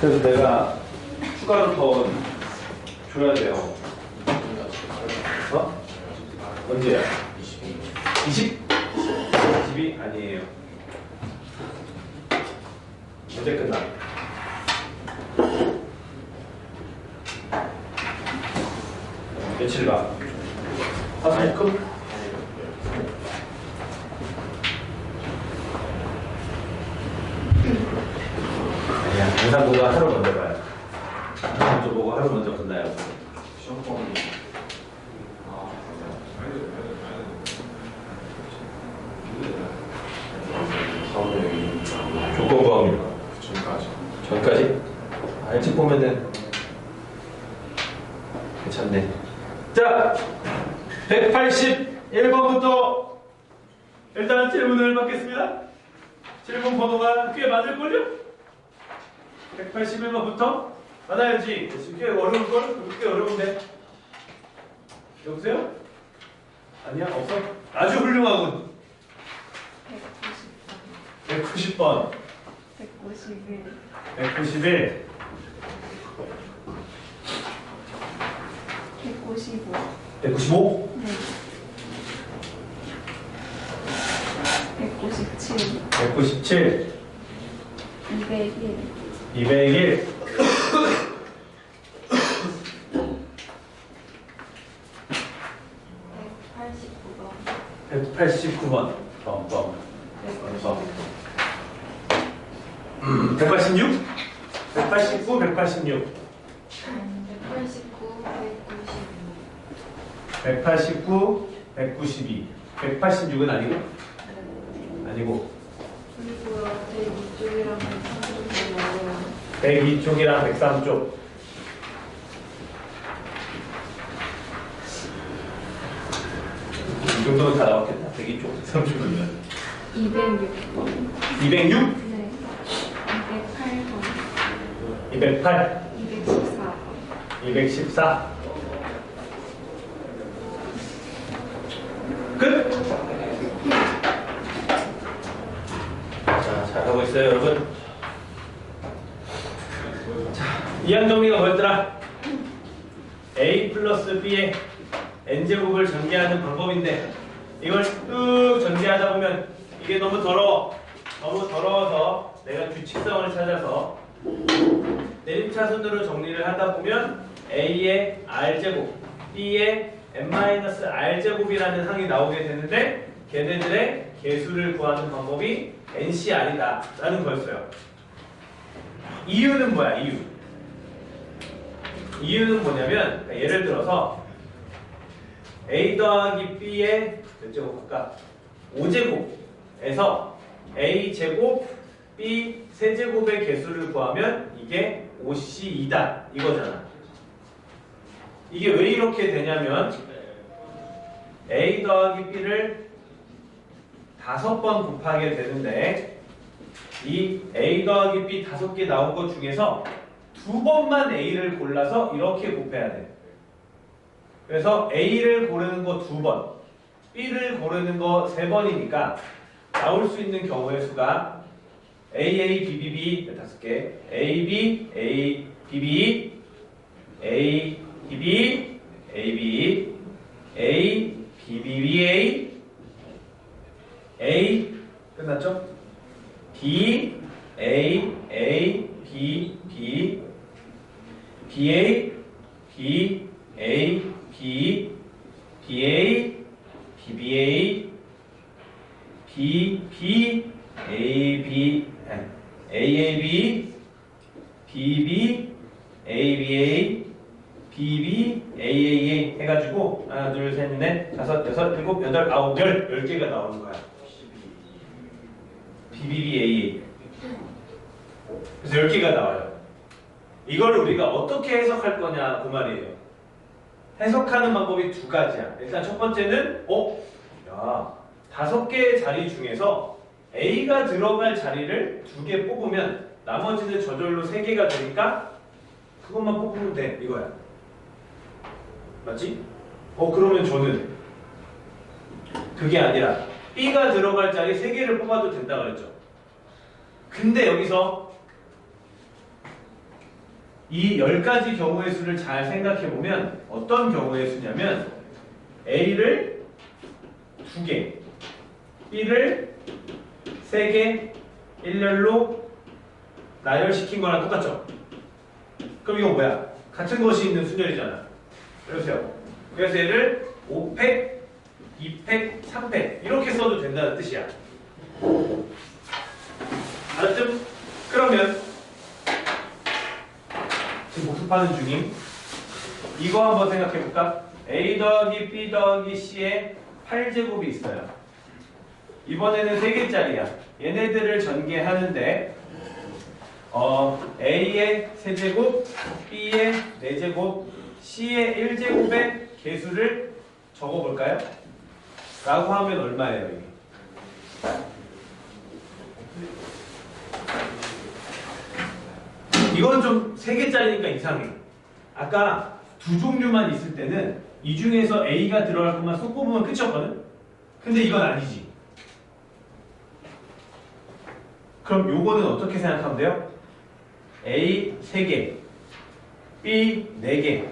그래서 내가 추가로 더 줘야 돼요. 어? 언제야? 20? 20이 아니에요. 언제 끝나? 며칠 가? 화수목금? 아니야, 항상보다 하루 먼저 가요. 하루 먼저 보고 하루 먼저 끝나요. 조건 부합니까? 전까지? 일찍 보면은 괜찮네. 자, 181번부터 일단 질문을 받겠습니다. 질문 번호가 꽤 많을걸요? 181번부터 받아야지. 꽤 어려울걸? 꽤 어려운데. 여보세요? 아니야? 없어? 아주 훌륭하군. 190번. 151. 191. 155. 195? 네. 197. 197. 201. 201. 189번. 186? 189, 186. 189, 192. 186은 아니고? 아니고. 그리고요, 제 2쪽이랑 103쪽이 어려워요. 102쪽이랑 103쪽. 이 정도는 다 나왔겠다. 102쪽, 103쪽이면. 206번. 206? 네. 208번. 208? 214번. 214. 끝! 자, 잘하고 있어요, 여러분. 자, 이항 정리가 뭐였더라? A 플러스 B의 N제곱을 전개하는 방법인데, 이걸 쭉 전개하다 보면 이게 너무 더러워. 너무 더러워서 내가 규칙성을 찾아서 내림차순으로 정리를 하다 보면 A의 R제곱, B의 n-R제곱이라는 항이 나오게 되는데 걔네들의 개수를 구하는 방법이 NCR이다 라는 거였어요. 이유는 뭐야? 이유는 뭐냐면 예를 들어서 A 더하기 B의 몇 제곱 할까? 5제곱에서 A제곱 B 세제곱의 개수를 구하면 이게 5C2다 이거잖아. 이게 왜 이렇게 되냐면 A 더하기 B를 5번 곱하게 되는데 이 A 더하기 B 5개 나온 것 중에서 2번만 A를 골라서 이렇게 곱해야 돼. 그래서 A를 고르는 거 2번, B를 고르는 거 3번이니까 나올 수 있는 경우의 수가 A, B, B, B 5개, A, B, A, B, B, A, B, B, A, B, A, B, B, B, A, A 끝났죠? B, A, A, B, B, B, A, B, A, B, B, A, B, B, A, B, B, A, B, A, A, B, B, B, A, B, A, B, B, A, A, A 해가지고 하나, 둘, 셋, 넷, 다섯, 여섯, 일곱, 여덟, 아홉, 10개가 나오는 거야. B, B, B, A, A. 그래서 10개가 나와요. 이걸 우리가 어떻게 해석할 거냐 그 말이에요. 해석하는 방법이 2가지야. 일단 첫 번째는 야, 5개의 자리 중에서 A가 들어갈 자리를 2개 뽑으면 나머지는 저절로 3개가 되니까 그것만 뽑으면 돼 이거야. 맞지? 그러면 저는 그게 아니라 B가 들어갈 자리 3개를 뽑아도 된다 그랬죠. 근데 여기서 이 10가지 경우의 수를 잘 생각해 보면 어떤 경우의 수냐면 A를 2개, B를 3개 일렬로 나열시킨 거랑 똑같죠? 그럼 이거 뭐야? 같은 것이 있는 순열이잖아. 그러세요. 그래서 얘를 5팩, 2팩, 3팩 이렇게 써도 된다는 뜻이야. 알았죠? 그러면 지금 복습하는 중임. 이거 한번 생각해 볼까? A 더하기 B 더하기 C의 8제곱이 있어요. 이번에는 3개짜리야. 얘네들을 전개하는데 A의 3제곱, B의 4제곱, C의 1제곱의 개수를 적어볼까요? 라고 하면 얼마예요, 이게? 이건 좀 3개짜리니까 이상해. 아까 2종류만 있을 때는 이 중에서 A가 들어갈 것만 쏙 뽑으면 끝이었거든? 근데 이건 아니지. 그럼 요거는 어떻게 생각하면 돼요? A 3개, B 4개,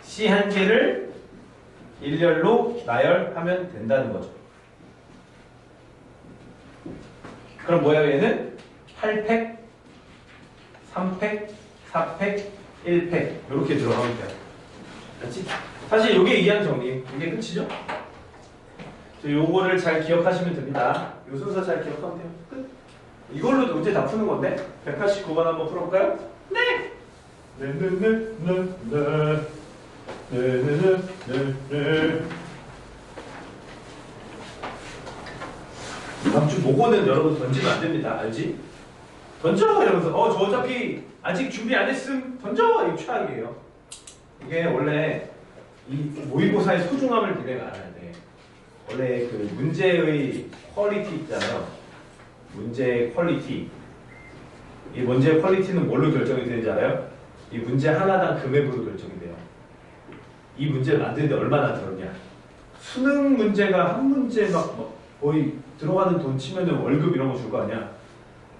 C 1개를 일렬로 나열하면 된다는 거죠. 그럼 뭐예요, 얘는? 8팩, 3팩, 4팩, 1팩 이렇게 들어가면 돼요. 그렇지? 사실 이게 2항 정리, 이게 끝이죠? 요거를 잘 기억하시면 됩니다. 요 순서 잘 기억하면 돼요. 끝. 이걸로 문제 다 푸는 건데 189번 한번 풀어볼까요? 네! 다음 주 모고는 여러분 던지면 안 됩니다. 알지? 던져! 이러면서 저 어차피 아직 준비 안 했음 던져! 이거 최악이에요. 이게 원래 이 모의고사의 소중함을 니네가 알아야 돼. 원래 그 문제의 퀄리티 있잖아요. 문제의 퀄리티. 이 문제의 퀄리티는 뭘로 결정이 되는지 알아요? 이 문제 하나당 금액으로 결정이 돼요. 이 문제를 만드는데 얼마나 들었냐. 수능 문제가 한 문제 막 거의 들어가는 돈 치면은 월급 이런 거 줄 거 아니야.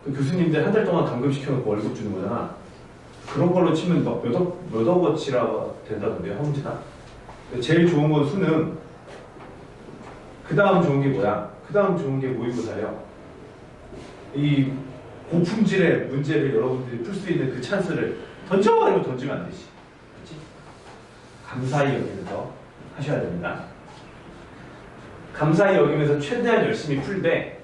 그 교수님들 한 달 동안 감금시켜놓고 월급 주는 거잖아. 그런 걸로 치면 막 몇억어치라 된다던데요, 한 문제당. 제일 좋은 건 수능. 그 다음 좋은 게 뭐야? 그 다음 좋은 게 모의고사예요. 이 고품질의 문제를 여러분들이 풀 수 있는 그 찬스를 던져버리고 던지면 안 되지. 그렇지? 감사히 여기면서 하셔야 됩니다. 감사히 여기면서 최대한 열심히 풀되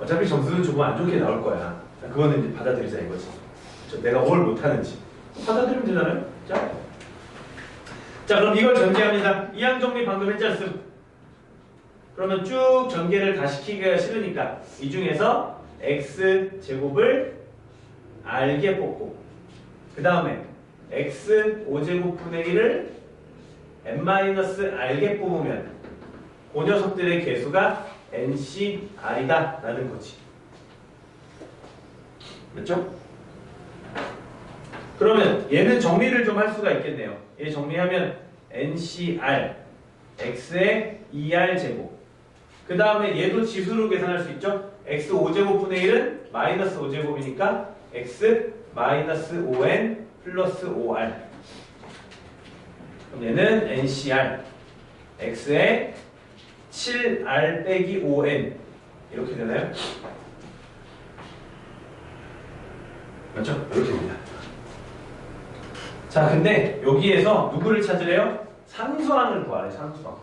어차피 점수는 조금 안 좋게 나올 거야. 그거는 이제 받아들이자 이거지. 내가 뭘 못하는지 받아들이면 되잖아요. 자, 그럼 이걸 전개합니다. 이항 정리 방금 했지 않습니까? 그러면 쭉 전개를 다 시키기가 싫으니까 이 중에서 x제곱을 r개 뽑고 그 다음에 x 5제곱 분의 1을 n-r개 뽑으면 그 녀석들의 개수가 ncr이다 라는 거지. 맞죠? 그러면 얘는 정리를 좀 할 수가 있겠네요. 얘 정리하면 ncr x의 2r제곱 그 다음에 얘도 지수로 계산할 수 있죠. x 5제곱분의 1은 마이너스 5제곱이니까 x 마이너스 5n 플러스 5r. 그럼 얘는 ncr x의 7r 빼기 5n 이렇게 되나요? 맞죠? 이렇게 됩니다. 자, 근데 여기에서 누구를 찾으래요? 상수항을 구하래. 상수항.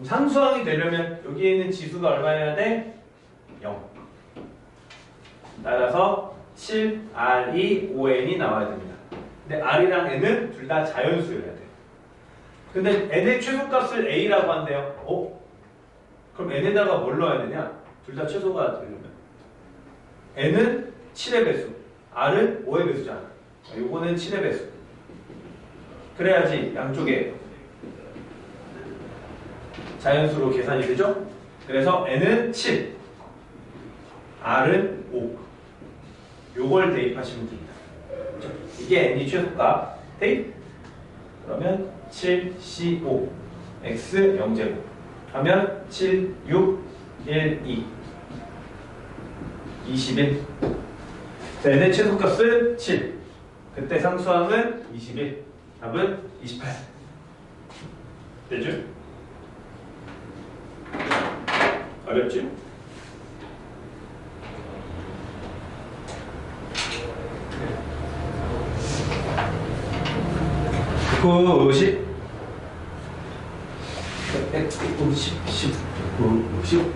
상수항이 되려면 여기에 있는 지수가 얼마여야 돼? 0. 따라서 7R이 5N이 나와야 됩니다. 근데 R이랑 N은 둘 다 자연수여야 돼. 근데 N의 최소값을 A라고 한대요. 그럼 N에다가 뭘 넣어야 되냐? 둘 다 최소가 되려면 N은 7의 배수, R은 5의 배수잖아. 요거는 7의 배수. 그래야지 양쪽에 자연수로 계산이 되죠? 그래서 N은 7, R은 5. 요걸 대입하시면 됩니다. 이게 N이 최소값. 대입. 그러면 7, C5, X 0제곱. 하면 7, 6, 1, 2. 21. 자, 얘네 최소값은 7. 그때 상수항은 21. 답은 28. 되죠? 어렵지? 90 150 10 90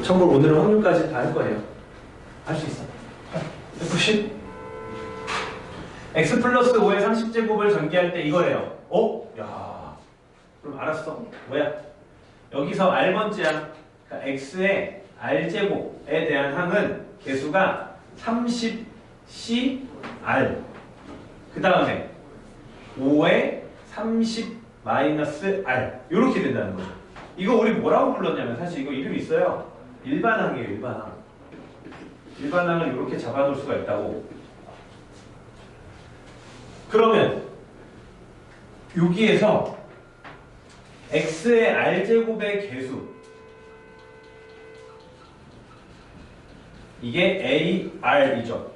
참고로 오늘은 확률까지 다 할 거예요. 할 수 있어. 190 x 플러스 5의 30제곱을 전개할 때 이거예요. 야, 그럼 알았어. 뭐야? 여기서 R번째야. 그러니까 x의 R제곱에 대한 항은 개수가 30CR. 그 다음에 5의 30-R. 이렇게 된다는 거죠. 이거 우리 뭐라고 불렀냐면 사실 이거 이름이 있어요. 일반항이에요, 일반항. 일반항을 이렇게 잡아놓을 수가 있다고. 그러면 여기에서 x의 R제곱의 개수 이게 AR이죠.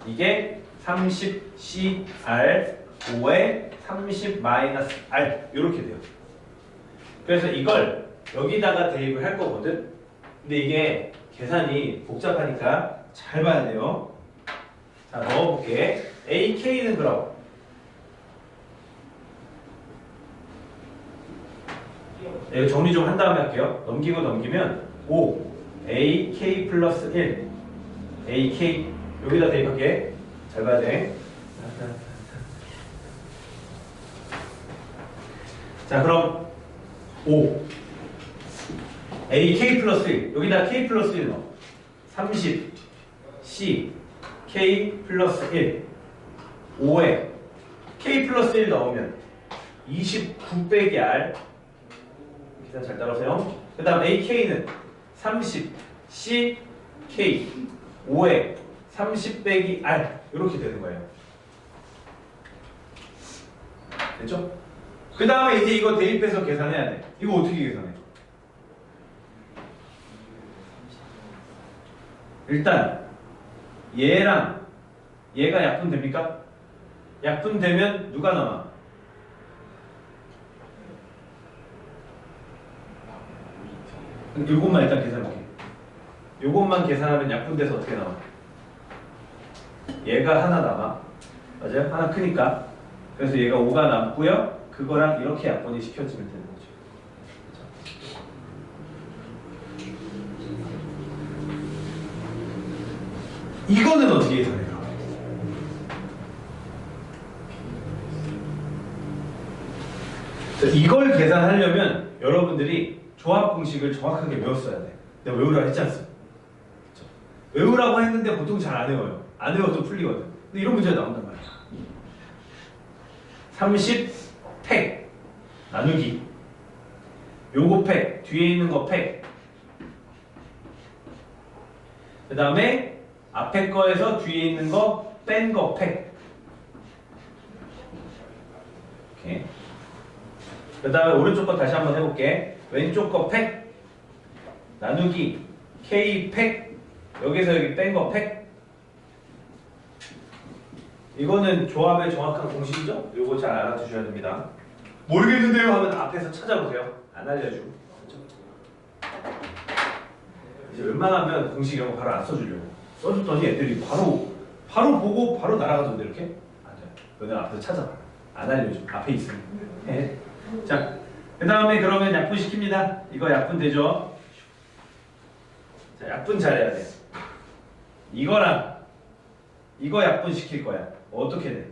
이게 30CR 5에 30-R 이렇게 돼요. 그래서 이걸 여기다가 대입을 할 거거든. 근데 이게 계산이 복잡하니까 잘 봐야 돼요. 자, 넣어볼게. AK는 그럼 이거 정리 좀 한 다음에 할게요. 넘기고 넘기면 5 AK 플러스 1 AK 여기다 대입할게. 잘 봐야 돼. 자, 그럼 5 AK 플러스 1 여기다 K 플러스 1 넣어. 30 C K 플러스 1 5에 K 플러스 1 넣으면 29 빼기 R. 계산 잘 따라오세요. 그 다음 AK는 30 C K 5에 30 빼기 R 이렇게 되는 거예요. 됐죠? 그 다음에 이제 이거 대입해서 계산해야 돼. 이거 어떻게 계산해? 일단 얘랑 얘가 약분됩니까? 약분되면 누가 남아? 요것만 일단 계산할게. 요것만 계산하면 약분돼서 어떻게 나와? 얘가 하나 남아. 맞아요? 하나 크니까. 그래서 얘가 5가 남고요. 그거랑 이렇게 약분이 시켜지면 되는 거죠. 이거는 어떻게 계산해요? 이걸 계산하려면 여러분들이 조합 공식을 정확하게 외웠어야 돼. 내가 외우라고 했지 않습니까? 외우라고 했는데 보통 잘 안 외워요. 안 외워도 풀리거든. 근데 이런 문제가 나온단 말이야. 30 팩 나누기 요거 팩 뒤에 있는 거 팩 그 다음에 앞에 거에서 뒤에 있는 거 뺀 거 팩. 오케이. 그 다음에 오른쪽 거 다시 한번 해볼게. 왼쪽 거 팩 나누기 K 팩 여기서 여기 뺀 거 팩. 이거는 조합의 정확한 공식이죠? 이거 잘 알아두셔야 됩니다. 모르겠는데요 하면 앞에서 찾아보세요. 안 알려주고. 그렇죠? 이제 웬만하면 공식 이런 거 바로 안 써주려고. 써줬더니 애들이 바로 보고 바로 날아가던데 이렇게? 맞아요. 너네 앞에서 찾아봐. 안 알려줘. 앞에 있으면. 네. 자, 그 다음에 그러면 약분시킵니다. 이거 약분되죠? 자, 약분 잘해야 돼. 이거랑 이거 약분시킬 거야. 어떻게 돼?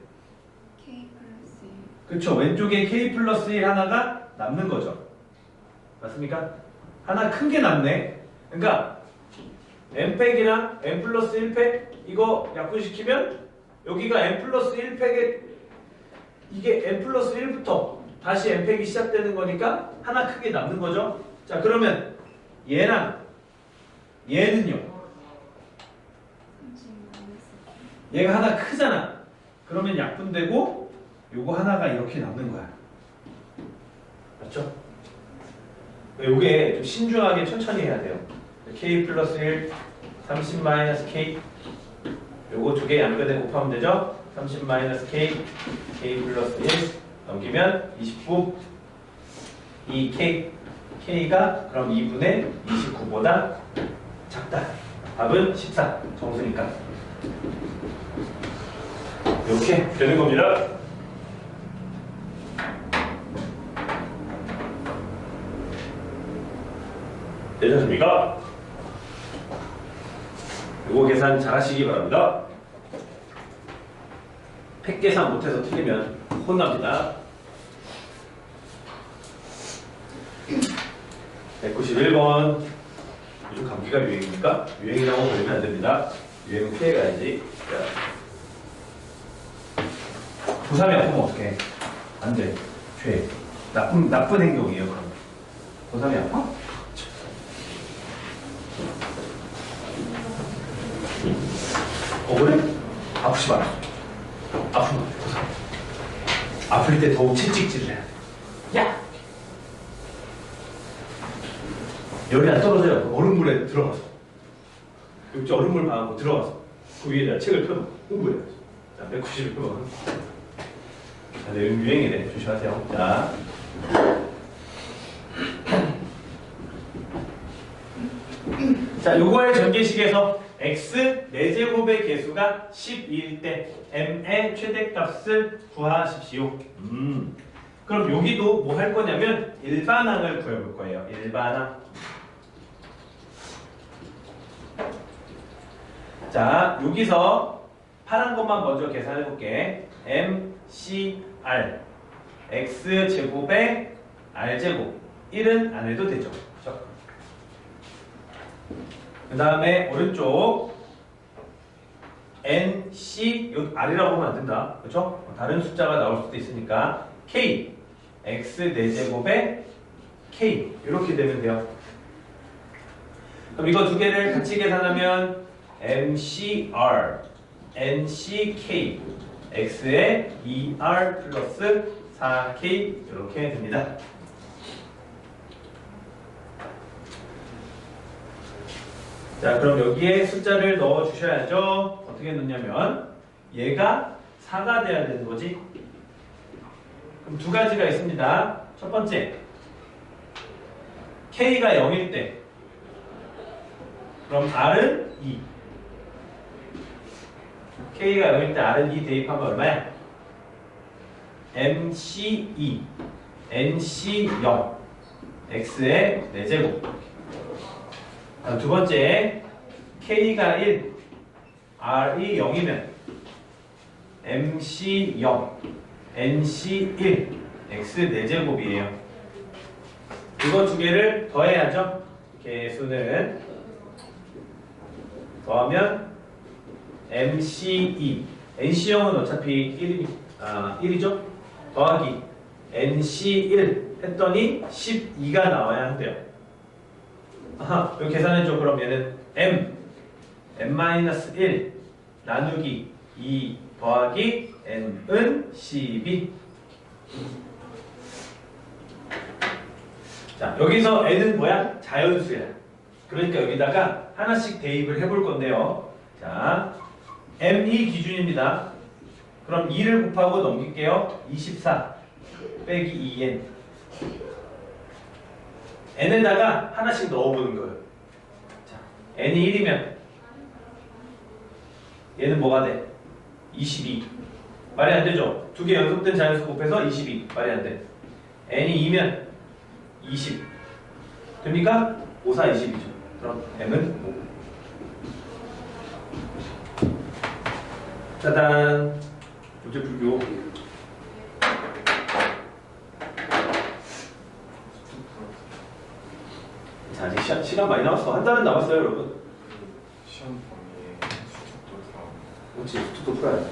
K 플러스 1. 그쵸? 왼쪽에 K 플러스 1 하나가 남는 거죠. 맞습니까? 하나 큰 게 남네. 그러니까 N팩이랑 N 플러스 1팩 이거 약분시키면 여기가 N 플러스 1팩에 이게 N 플러스 1부터 다시 N팩이 시작되는 거니까 하나 크게 남는 거죠. 자, 그러면 얘랑 얘는요. 30 마이너스 얘가 하나 크잖아. 그러면 약분되고 요거 하나가 이렇게 남는 거야. 맞죠? 요게 좀 신중하게 천천히 해야 돼요. k 플러스 1, 30 마이너스 k 요거 두 개 양변에 곱하면 되죠? 30 마이너스 k, k 플러스 1 넘기면 29 이 k가 그럼 2분의 29보다 작다. 답은 14 정수니까 이렇게 되는 겁니다. 되셨습니까? 이거 계산 잘 하시기 바랍니다. 팩 계산 못해서 틀리면 혼납니다. 191번. 요즘 감기가 유행입니까? 유행이라고 걸리면 안 됩니다. 유행 피해가야지. 고3이 아프면 어떡해? 안 돼. 죄. 나쁜 행동이에요, 그럼. 고3이 아파? 그래? 아프지 마라. 아프면 안 돼, 고3. 아플 때 더욱 채찍질을 해야 돼. 야! 열이 안 떨어져요. 얼음물에 들어가서. 여기 얼음물 방하고 들어가서. 그 위에다 책을 펴놓고 공부해야지. 자, 191번. 자, 네, 유행이래. 조심하세요. 자. 자, 요거의 전개식에서 x 4제곱의 개수가 12일 때 m의 최대값을 구하십시오. 그럼 여기도 뭐 할 거냐면 일반항을 구해볼 거예요. 일반항. 자, 여기서 파란 것만 먼저 계산해 볼게. mcr x제곱에 r제곱 1은 안 해도 되죠. 그렇죠? 그 다음에 오른쪽 nc 요 r이라고 하면 안 된다. 그렇죠? 다른 숫자가 나올 수도 있으니까 k x 4제곱에 k 이렇게 되면 돼요. 그럼 이거 두 개를 같이 계산하면 mcr nck x에 2r 플러스 4k 이렇게 됩니다. 자, 그럼 여기에 숫자를 넣어 주셔야죠. 어떻게 넣냐면 얘가 4가 돼야 되는 거지. 그럼 두 가지가 있습니다. 첫 번째, k가 0일 때 그럼 r은 2. k가 0일 때 r은 2 대입하면 얼마야? mc2 nc0 x의 4제곱. 두 번째, k가 1 r이 0이면 mc0 nc1 x 4제곱이에요. 이거 두 개를 더해야죠. 개수는 더하면 mc2 nc0은 어차피 1이죠. 더하기 nc1 했더니 12가 나와야 한대요. 아하, 여기 계산해줘. 그럼 얘는 m-1 나누기 2 더하기 n은 12. 자, 여기서 n은 뭐야? 자연수야. 그러니까 여기다가 하나씩 대입을 해볼 건데요. 자, m2 기준입니다. 그럼 2를 곱하고 넘길게요. 24 빼기 2n. n에다가 하나씩 넣어보는 거예요. 자, n이 1이면 얘는 뭐가 돼? 22. 말이 안 되죠? 두 개 연속된 자연수 곱해서 22. 말이 안 돼. n이 2면 20. 됩니까? 5, 4, 20이죠. 그럼 m은 5. 짜잔. 문제 풀기고. 자, 이제 시간 많이 남았어. 한 달은 남았어요, 여러분. 시험 범위에 수축도 들어가고. 그렇지, 수투도 풀어야 돼.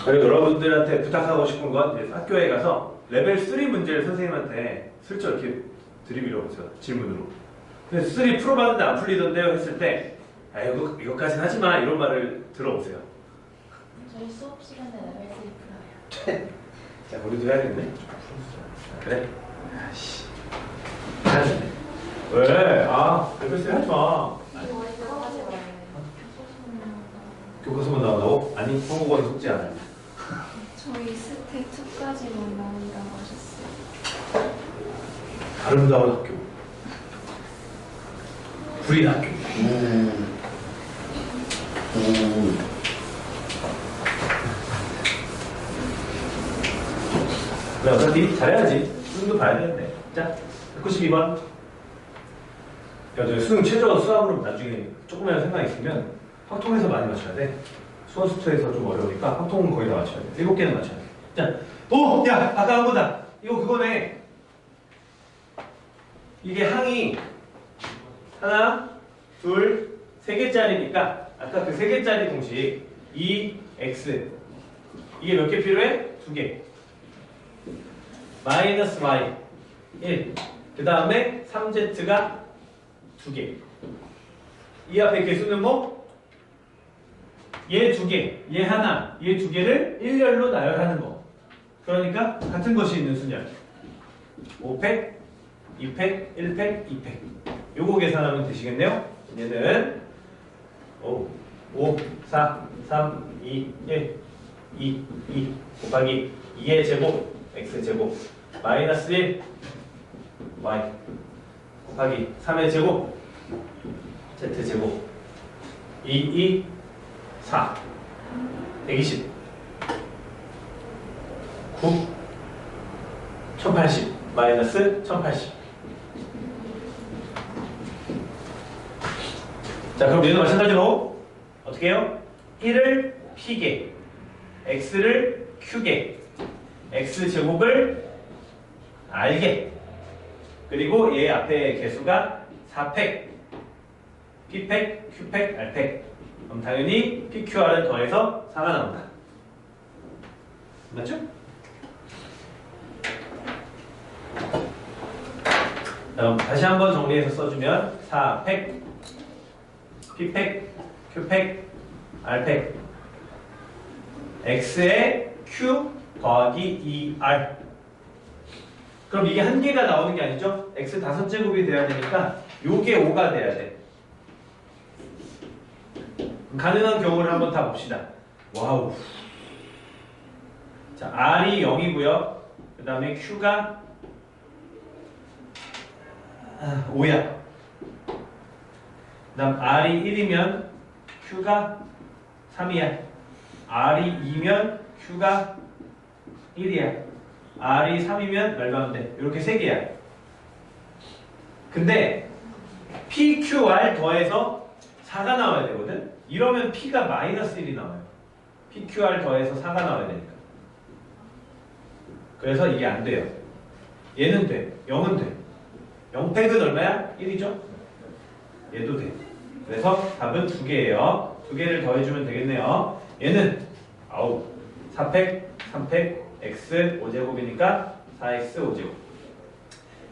그리고 여러분들한테 부탁하고 싶은 건 이제 학교에 가서 레벨 3 문제를 선생님한테 슬쩍 이렇게 드리밀어 보세요. 질문으로. 근데 3 풀어봤는데 안 풀리던데요? 했을 때, 아, 이거까지는 하지 마. 이런 말을 들어보세요. 저희 수업 시간에 레벨 3 풀어요. 자, 우리도 해야겠네. 그래? 아씨. 해야겠네. 왜? 글쎄 하지 마. 교과서만 나온다고? 아니, 한국어는 속지 않아요. 저희 스텝 2까지만 나온다고 하셨어요. 아름다운 학교. 구린 학교. 그래, 어차피 잘해야지. 수능도 봐야 되는데. 자, 192번. 야, 저 수능 최저 수학으로 나중에 조금이라도 생각이 있으면 확통에서 많이 맞춰야 돼. 수원수투에서 좀 어려우니까 확통은 거의 다 맞춰야 돼. 7개는 맞춰야 돼. 자, 야, 아까 한 거다. 이거 그거네. 이게 항이 하나, 둘, 세 개짜리니까 아까 그 세 개짜리 공식 2x 이게 몇 개 필요해? 2개. 마이너스 y 1. 그 다음에 3z가 2개. 이 앞에 개수는 뭐? 얘 2개, 얘 하나, 얘 2개를 일렬로 나열하는 거. 그러니까 같은 것이 있는 수냐. 5팩, 2팩, 1팩, 2팩. 요거 계산하면 되시겠네요. 얘는 5, 4, 3, 2, 1, 2 곱하기 2의 제곱, x제곱, 마이너스 1, y 곱하기 3의 제곱, z제곱, 2, 4, 120, 9, 1080, 마이너스 1080. 자, 그럼 얘는 마찬가지로 어떻게 해요? 1을 p개, x를 q개, x제곱을 r개, 그리고 얘 앞에 개수가 4팩, p팩, q팩, r팩. 그럼 당연히 pqr은 더해서 4가 나온다. 맞죠? 그럼 다시 한번 정리해서 써주면 4팩, p팩, q팩, r팩, x에 q 더하기 2r. 그럼 이게 한 개가 나오는 게 아니죠? x 5제곱이 돼야 되니까 요게 5가 돼야 돼. 가능한 경우를 한번 다 봅시다. 와우. 자, r이 0이고요. 그 다음에 q가 5야. 그 다음 r이 1이면 q가 3이야. r이 2면 q가 1이야. r이 3이면 말도 안 돼. 이렇게 3개야. 근데 pqr 더해서 4가 나와야 되거든. 이러면 p가 마이너스 1이 나와요. pqr 더해서 4가 나와야 되니까. 그래서 이게 안 돼요. 얘는 돼. 0은 돼. 0팩은 얼마야? 1이죠? 얘도 돼. 그래서 답은 2개예요. 2개를 더해주면 되겠네요. 얘는 4팩, 3팩, x 5제곱이니까 4x 5제곱.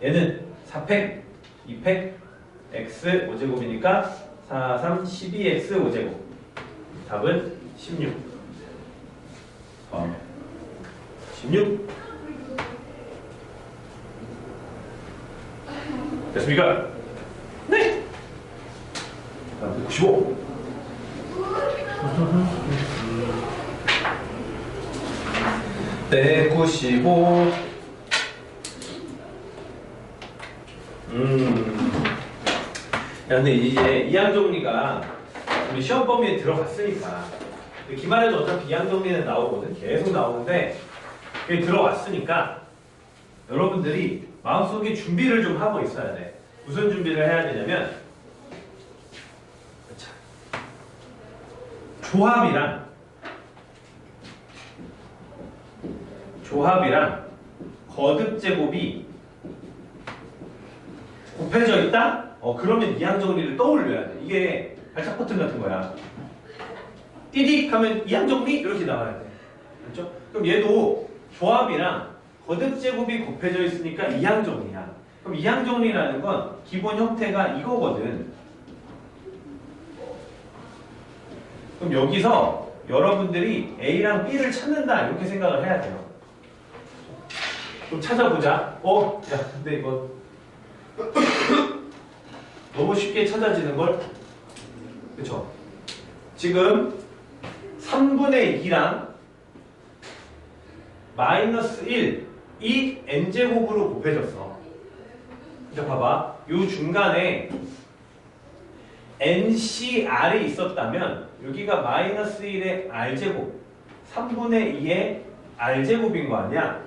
얘는 4팩, 2팩, x 5제곱이니까 4, 3, 12x 5제곱. 답은 16. 16. 됐습니까? 네. 다음 95. 네, 95. 야, 근데 이제 이항 정리가 우리 시험 범위에 들어갔으니까 기말에도 어차피 이항 정리는 나오거든. 계속 나오는데 그게 들어왔으니까 여러분들이 마음속에 준비를 좀 하고 있어야 돼. 무슨 준비를 해야 되냐면 자, 조합이랑 거듭 제곱이 곱해져 있다? 그러면 이항 정리를 떠올려야 돼. 이게 발작 버튼 같은 거야. 띠딕 하면 이항 정리 이렇게 나와야 돼. 그렇죠? 그럼 얘도 조합이랑 거듭 제곱이 곱해져 있으니까 이항 정리야. 그럼 이항 정리라는 건 기본 형태가 이거거든. 그럼 여기서 여러분들이 A랑 B를 찾는다 이렇게 생각을 해야 돼요. 좀 찾아보자. 야, 근데 이거 너무 쉽게 찾아지는 걸. 그쵸? 지금 3분의 2랑 마이너스 1, 이 n제곱으로 곱해졌어. 자, 봐봐. 요 중간에 ncr이 있었다면 여기가 마이너스 1의 r제곱, 3분의 2의 r제곱인 거 아니야?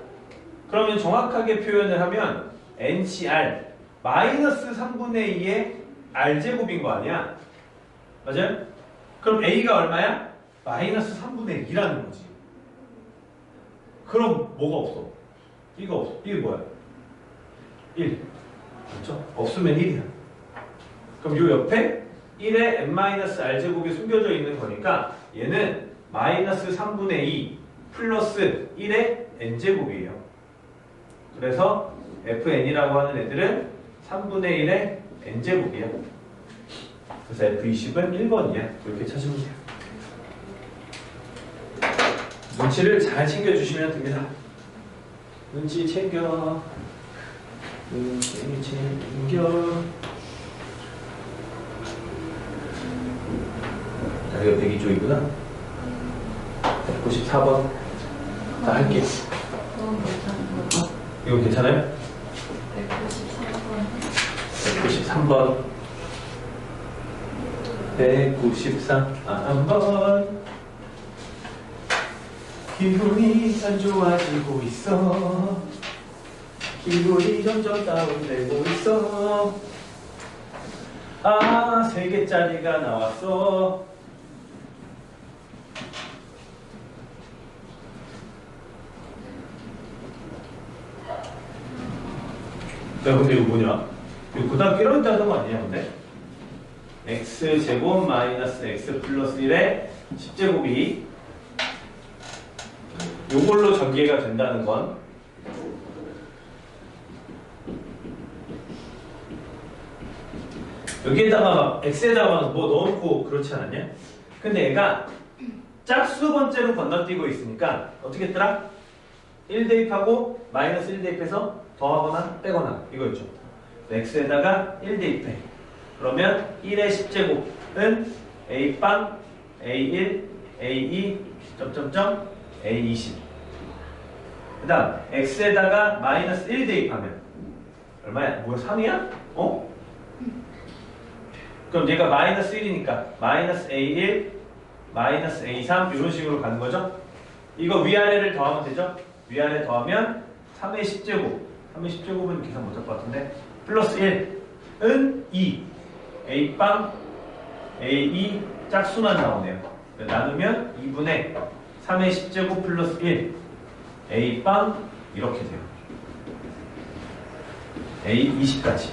그러면 정확하게 표현을 하면 ncr 마이너스 3분의 2의 r제곱인 거 아니야? 맞아요? 그럼 a가 얼마야? 마이너스 3분의 2라는 거지. 그럼 뭐가 없어? 이거 없어. 이게 뭐야? 1. 그렇죠? 없으면 1이야. 그럼 요 옆에 1의 n-r제곱이 숨겨져 있는 거니까 얘는 마이너스 3분의 2 플러스 1의 n제곱이에요. 그래서 fn이라고 하는 애들은 3분의 1의 n제곱이야. 그래서 F20은 1번이야. 이렇게 찾으면 돼요. 눈치를 잘 챙겨주시면 됩니다. 눈치 챙겨. 눈치 챙겨. 자, 이거 102쪽이구나. 194번. 자, 할게. 너무 괜찮은 거. 이거 괜찮아요? 193번. 193번. 기분이 안 좋아지고 있어. 기분이 점점 다운되고 있어. 아, 3개짜리가 나왔어. 야, 근데 이거 뭐냐? 이거 고등학교 1학년 때 하던 거 아니냐, 근데? x제곱 마이너스 x 플러스 1의 10제곱이 요걸로 전개가 된다는 건 여기에다가 막 x에다가 뭐 넣어놓고 그렇지 않았냐? 근데 얘가 짝수 번째로 건너뛰고 있으니까 어떻게 했더라? 1 대입하고 마이너스 1 대입해서 더하거나 빼거나 이거였죠. x에다가 1 대입해. 그러면 1의 10제곱은 a빵, a1, a2, 점점점, a20. 그 다음 x에다가 마이너스 1 대입하면 얼마야? 뭐야? 3이야? 어? 그럼 얘가 마이너스 1이니까 마이너스 a1, 마이너스 a3 이런 식으로 가는 거죠? 이거 위아래를 더하면 되죠? 위아래 더하면 3의 10제곱 3의 10제곱은 계산 못할 것 같은데 플러스 1은 2 a빵 a2 짝수만 나오네요. 나누면 2분의 3의 10제곱 플러스 1 a빵 이렇게 돼요. a20까지.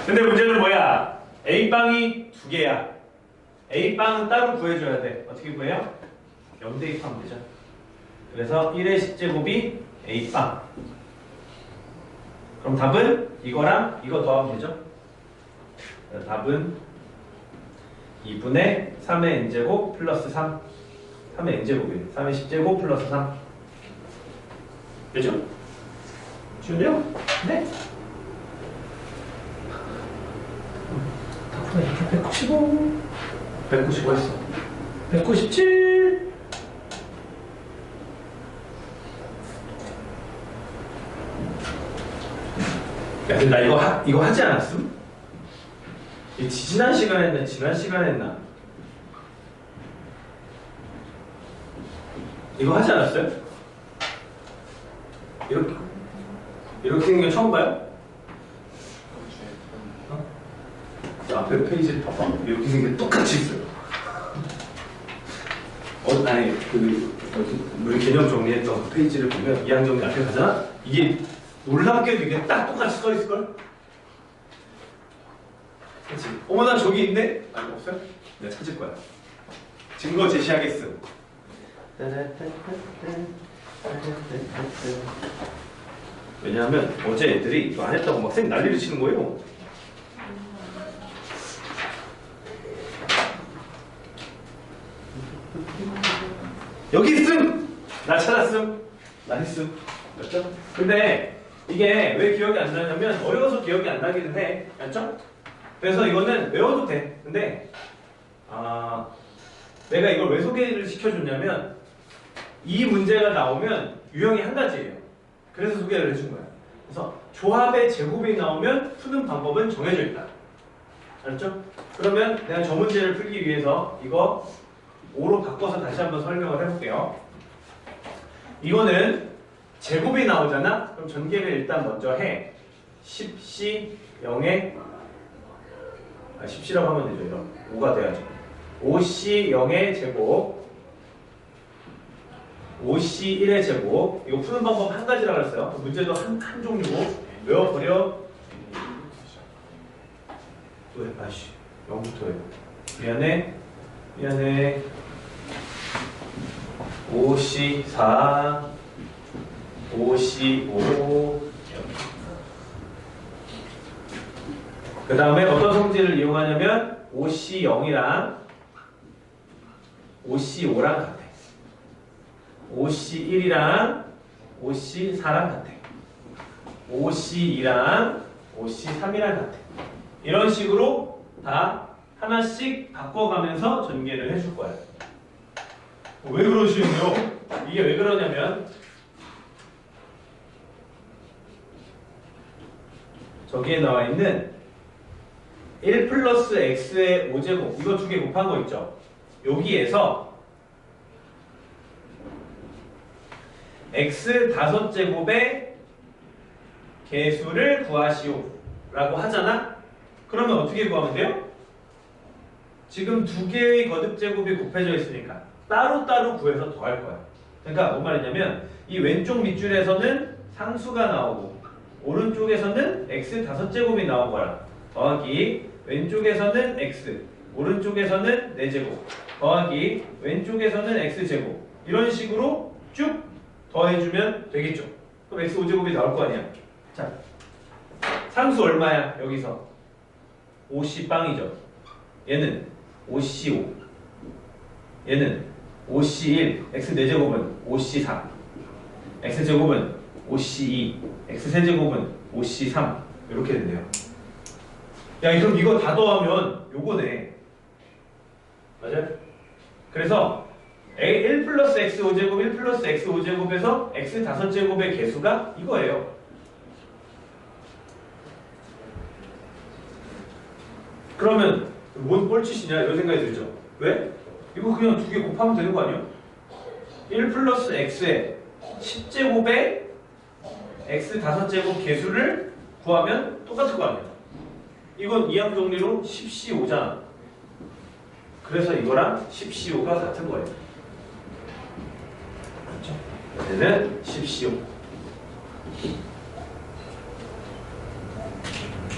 근데 문제는 뭐야? a빵이 2개야. a빵은 따로 구해줘야 돼. 어떻게 구해요? 0 대입하면 되죠. 그래서 1의 10제곱이 a빵. 그럼 답은 이거랑 이거 더하면 되죠? 답은 2분의 3의 n제곱 플러스 3 3의 n제곱이에요. 3의 10제곱 플러스 3 되죠? 쉬운데요? 네? 답은 195 195 했어. 197 야, 근데 나 이거 하지 않았음? 이 지난 시간에 했나? 지난 시간에 했나? 이거 하지 않았어요? 이렇게 생긴 거 처음 봐요? 어? 앞에 페이지 봐봐. 이렇게 생긴 게 똑같이 있어요. 아니, 우리 개념 정리했던 그 페이지를 보면 2항 정리 앞에 가잖아? 이게 놀랍게도 이게 딱 똑같이 써 있을걸? 그치? 어머나 저기 있네? 아니 없어요? 내가 찾을 거야. 증거 제시하겠음. 왜냐하면 어제 애들이 이거 안 했다고 막 쌩 난리를 치는 거예요. 여기 있음! 나 찾았음! 나 했음. 맞죠? 근데 이게 왜 기억이 안 나냐면 어려워서 기억이 안 나기는 해. 맞죠? 그래서 이거는 외워도 돼. 근데 내가 이걸 왜 소개를 시켜줬냐면 이 문제가 나오면 유형이 한 가지예요. 그래서 소개를 해준 거야. 그래서 조합의 제곱이 나오면 푸는 방법은 정해져 있다. 알았죠? 그러면 내가 저 문제를 풀기 위해서 이거 5로 바꿔서 다시 한번 설명을 해볼게요. 이거는 제곱이 나오잖아? 그럼 전개를 일단 먼저 해. 10C 0에 10C라고 하면 되죠. 이런 5가 돼야죠. 5C 0의 제곱 5C 1의 제곱. 이거 푸는 방법 한 가지라고 했어요. 문제도 한 종류고 외워버려. 왜? 아씨 0부터 해. 미안해 5C 4 5C 5 그 다음에 어떤 성질을 이용하냐면 5C 0이랑 5C 5랑 같아. 5C 1이랑 5C 4랑 같아. 5C 2랑 5C 3이랑 같아. 이런 식으로 다 하나씩 바꿔가면서 전개를 해줄 거야. 왜 그러시는요? 이게 왜 그러냐면 저기에 나와 있는 1 플러스 x의 5제곱 이거 두 개 곱한 거 있죠? 여기에서 x 5제곱의 개수를 구하시오 라고 하잖아? 그러면 어떻게 구하면 돼요? 지금 두 개의 거듭제곱이 곱해져 있으니까 따로따로 구해서 더할 거야. 그러니까 뭔 말이냐면 이 왼쪽 밑줄에서는 상수가 나오고 오른쪽에서는 x 5제곱이 나온 거야. 더하기 왼쪽에서는 x 오른쪽에서는 4제곱 더하기 왼쪽에서는 x제곱 이런 식으로 쭉 더해주면 되겠죠. 그럼 x 5제곱이 나올 거 아니야. 자, 상수 얼마야? 여기서 5c 빵이죠. 얘는 5c 5 얘는 5c 1 x 4제곱은 5c 3 x제곱은 5c 2 x 세제곱은 5c 3 이렇게 된대요. 야, 그럼 이거 다 더하면 요거네. 맞아요? 그래서 1 플러스 x 5제곱 1 플러스 x 5제곱에서 x 5제곱의 개수가 이거예요. 그러면 뭔 뻘짓이냐 이런 생각이 들죠. 왜? 이거 그냥 두 개 곱하면 되는 거 아니야? 1 플러스 x의 10제곱에 x 5제곱 개수를 구하면 똑같을 거 아니야. 이건 이항 정리로 10C5잖아. 그래서 이거랑 10C5가 같은 거예요. 그렇죠? 얘는 10C5.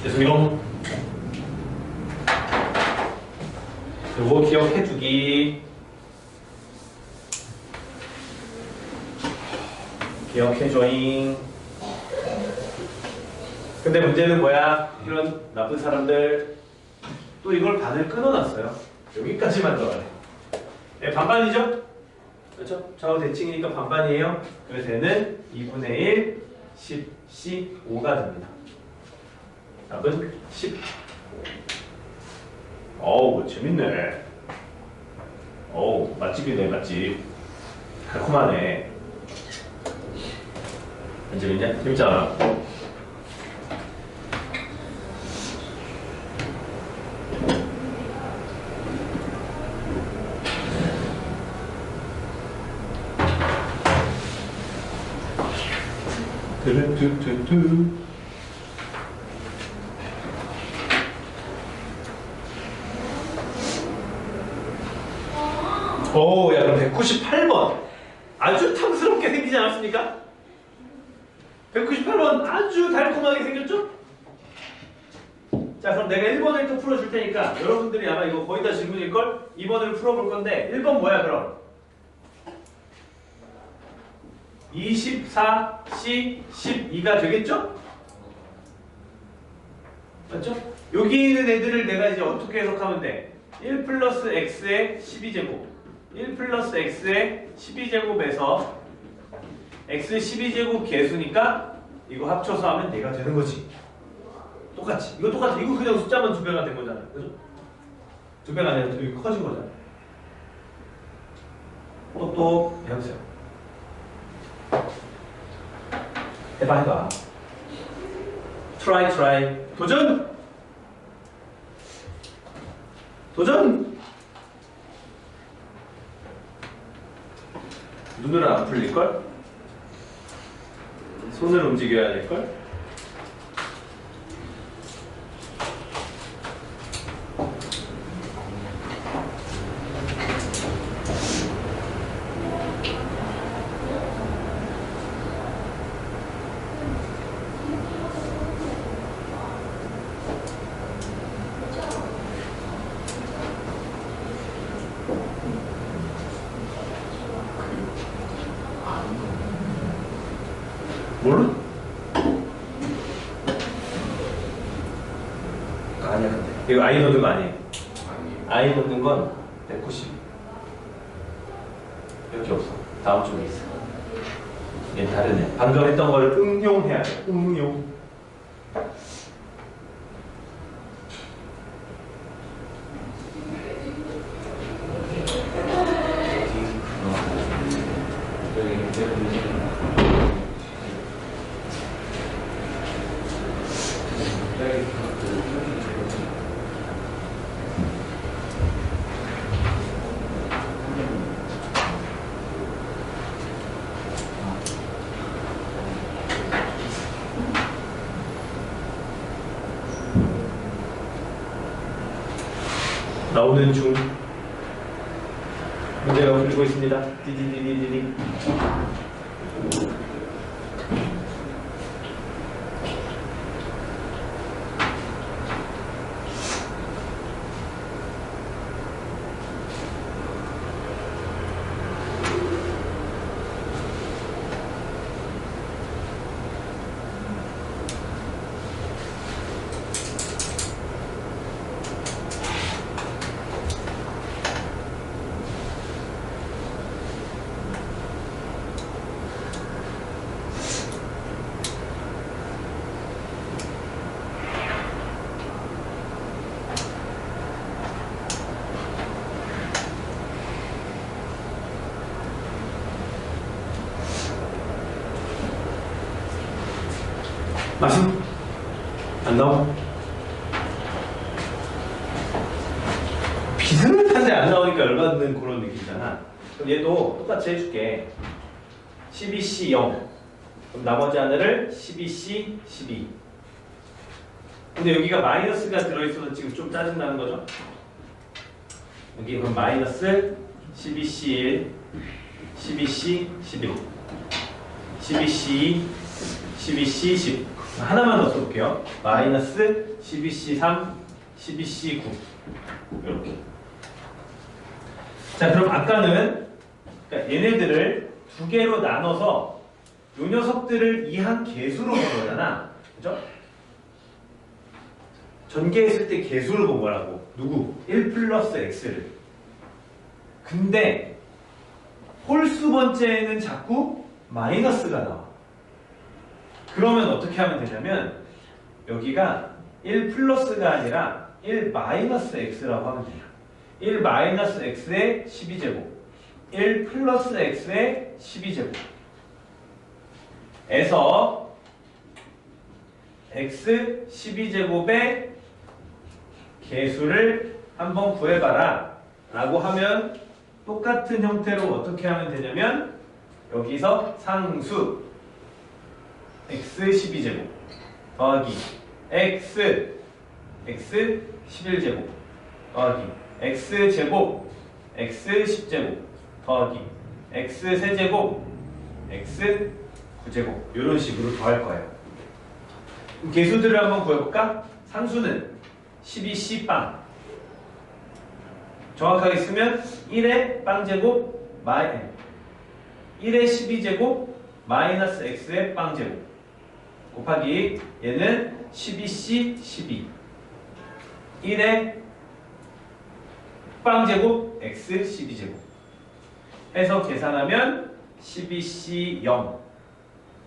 됐습니까? 요거 기억해두기. 기억해줘잉. 근데 문제는 뭐야? 이런 나쁜 사람들 또 이걸 반을 끊어놨어요. 여기까지만 더하래. 네, 반반이죠? 그렇죠? 좌우 대칭이니까 반반이에요. 그래서 얘는 2분의 1 10C5가 됩니다. 답은 10. 어우, 재밌네. 어우, 맛집이네, 맛집. 달콤하네. 안 재밌냐? 재밌잖아. 뚜루뚜뚜뚜. 오, 야, 그럼 198번. 아주 탐스럽게 생기지 않았습니까? 198번 아주 달콤하게 생겼죠? 자, 그럼 내가 1번을 또 풀어줄 테니까 여러분들이 아마 이거 거의 다 질문일걸? 2번을 풀어볼 건데 1번 뭐야, 그럼? 24C 12가 되겠죠? 맞죠? 여기 있는 애들을 내가 이제 어떻게 해석하면 돼? 1 플러스 x의 12제곱 1 플러스 x의 12제곱에서 x 12제곱 개수니까 이거 합쳐서 하면 얘가 되는 거지. 똑같이. 이거 똑같아. 이거 그냥 숫자만 2배가 된 거잖아. 그죠? 2배가 아니라 여기 커진 거잖아. 똑똑 해보세요. 해봐. try. 도전! 눈을 안 풀릴걸? 손을 움직여야 될걸? 뭘로? 아니야 근데 이거 I 넣는 거 아니에요. I 넣는 건 190 여기 없어. 다음 쪽에 있어. 얘 다르네. 방금 했던 걸 응용해야 돼. 응용. 나오는 중 문제가 풀리고 있습니다. 디디디디디디. 마시 안 나와? 비슷한데 안 나오니까 열받는 그런 느낌이잖아. 그럼 얘도 똑같이 해줄게. 12C 0. 그럼 나머지 하나를 12C 12. 근데 여기가 마이너스가 들어있어서 지금 좀 짜증나는 거죠? 여기 그럼 마이너스 12C 1, 12C 11, 12C 2, 12C 10. 하나만 더 써볼게요. 마이너스 12C 3, 12C 9. 이렇게. 자, 그럼 아까는 그러니까 얘네들을 두 개로 나눠서 요 녀석들을 이항 개수로 본 거잖아. 그죠? 전개했을 때 개수를 본 거라고. 누구? 1 플러스 x를. 근데 홀수 번째에는 자꾸 마이너스가 나와. 그러면 어떻게 하면 되냐면 여기가 1 플러스가 아니라 1 마이너스 x라고 하면 돼요. 1 마이너스 x의 12제곱 1 플러스 x의 12제곱 에서 x 12제곱의 개수를 한번 구해봐라 라고 하면 똑같은 형태로 어떻게 하면 되냐면 여기서 상수 x 12제곱 더하기 x 11제곱 더하기 x제곱 x 10제곱 더하기 x 세제곱 x 9제곱 이런 식으로 더할 거예요. 개수들을 한번 구해볼까? 상수는 12c 빵 정확하게 쓰면 1의 빵제곱 1의 12제곱 마이너스 x의 빵제곱 곱하기 얘는 12c 12 1의 빵제곱 x 12제곱 해서 계산하면 12c 0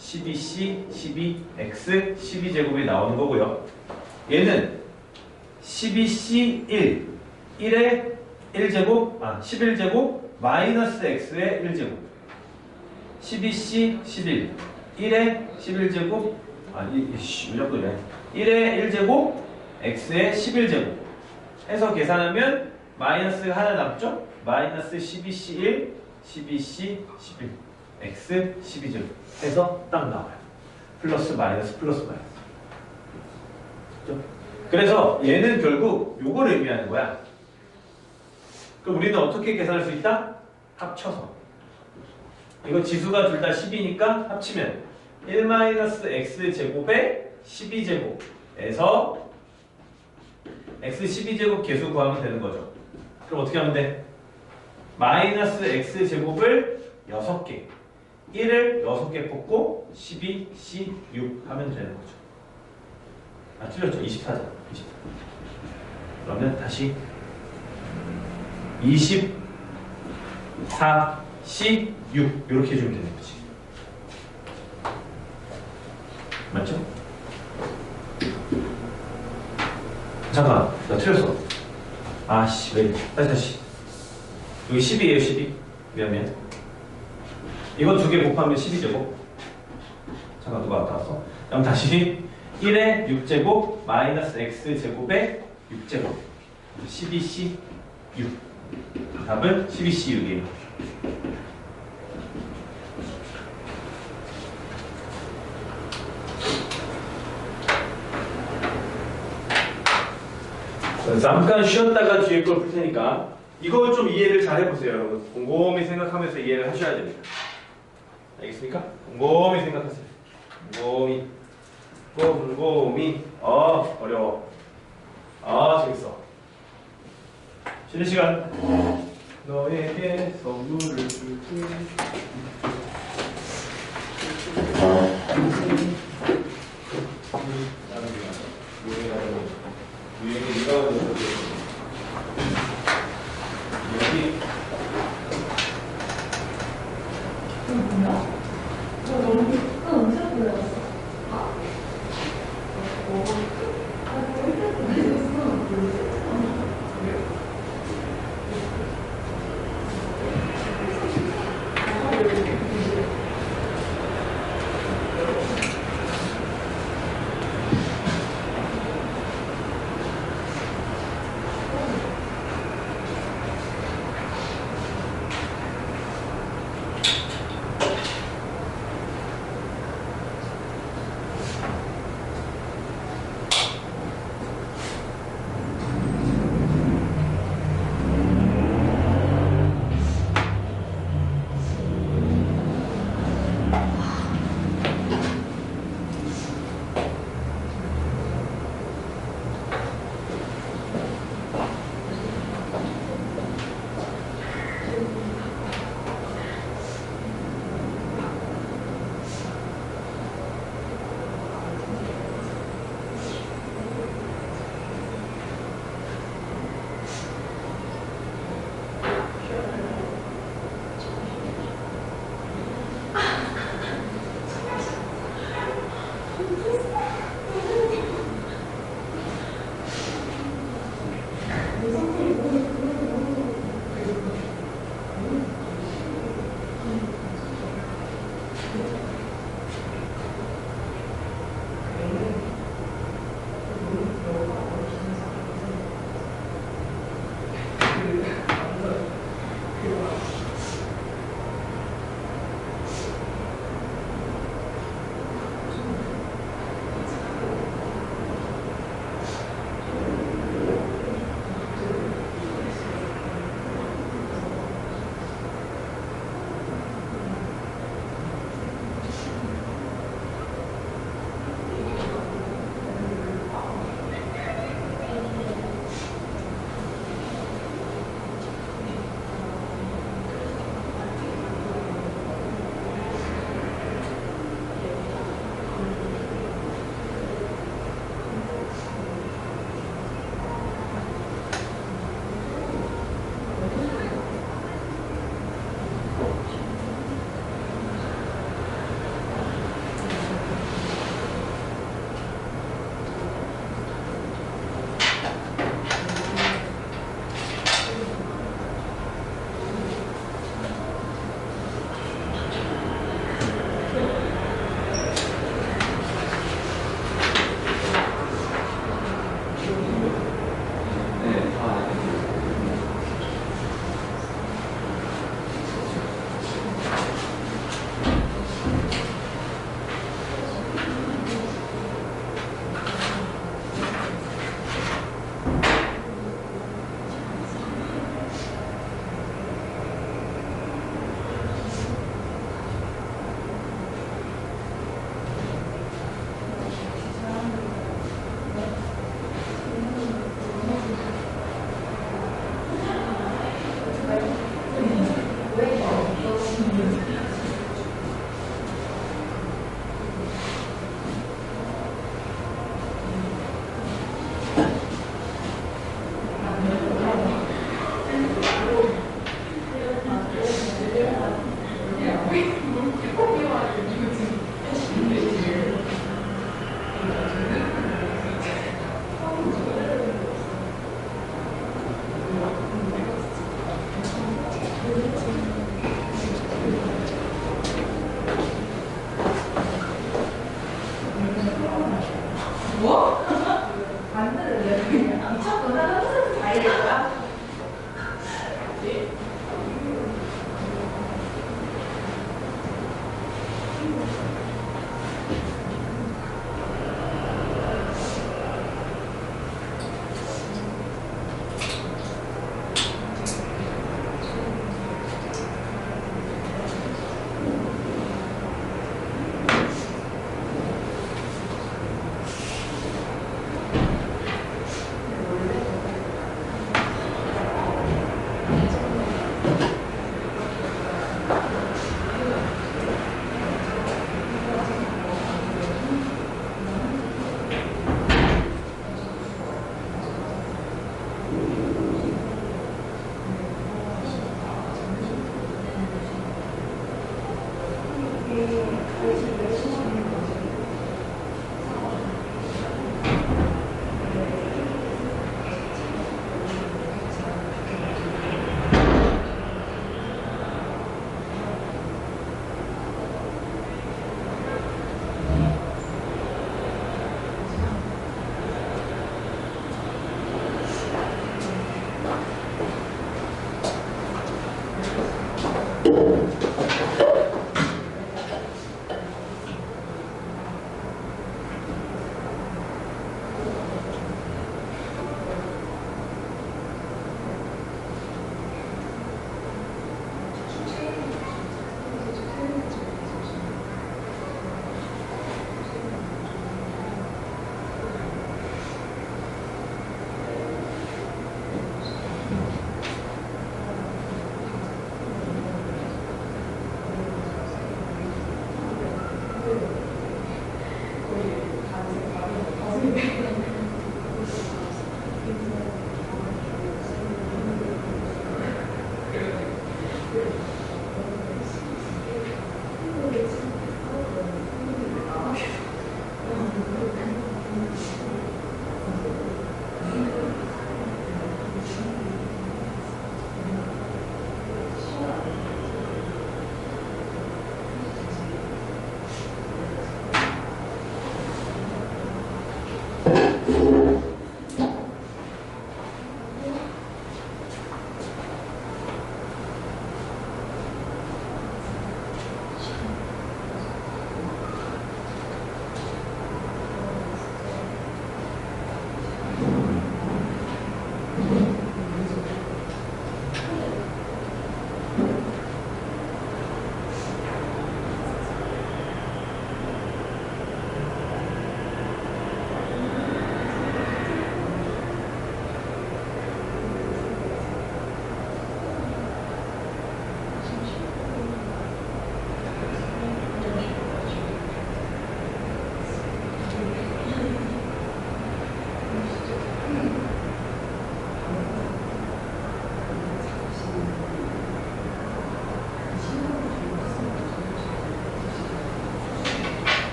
12C, 12X, 12제곱이 나오는 거고요. 얘는 12C 1, 1의 1제곱, 11제곱 마이너스 X의 1제곱. 12C 11, 1의 11제곱, 왜 자꾸 이래? 1의 1제곱, X의 11제곱. 해서 계산하면 마이너스 하나 남죠? 마이너스 12C 1, 12C 11, X 12제곱. 해서 딱 나와요. 플러스 마이너스 플러스 마이너스. 그렇죠? 그래서 얘는 결국 요걸 의미하는 거야. 그럼 우리는 어떻게 계산할 수 있다? 합쳐서. 이거 지수가 둘 다 10이니까 합치면 1-x제곱에 12제곱에서 x 12제곱 계수 구하면 되는 거죠. 그럼 어떻게 하면 돼? 마이너스 x제곱을 6개, 1을 6개 뽑고 12C6 하면 되는 거죠. 틀렸죠? 24잖아. 24. 그러면 다시 24C6 이렇게 해주면 되는 거지. 맞죠? 잠깐, 나 틀렸어. 왜 이래? 다시. 여기 12예요, 12. 미안해. 이거 두 개 곱하면 12제곱. 잠깐, 누가 왔다 갔어? 그럼 다시 1의 6제곱 마이너스 x제곱의 6제곱. 12C6. 답은 12C6이에요. 잠깐 쉬었다가 뒤에 걸 풀 테니까 이거 좀 이해를 잘 해보세요, 여러분. 곰곰이 생각하면서 이해를 하셔야 됩니다. 알겠습니까? 곰곰이 생각하세요. 곰곰이. 어려워. 재밌어. 쉬는 시간. 너에게 선물을 줄게. 유행이 네가 하는 거지. 여기. 뭐야? 너무 언제 보였어?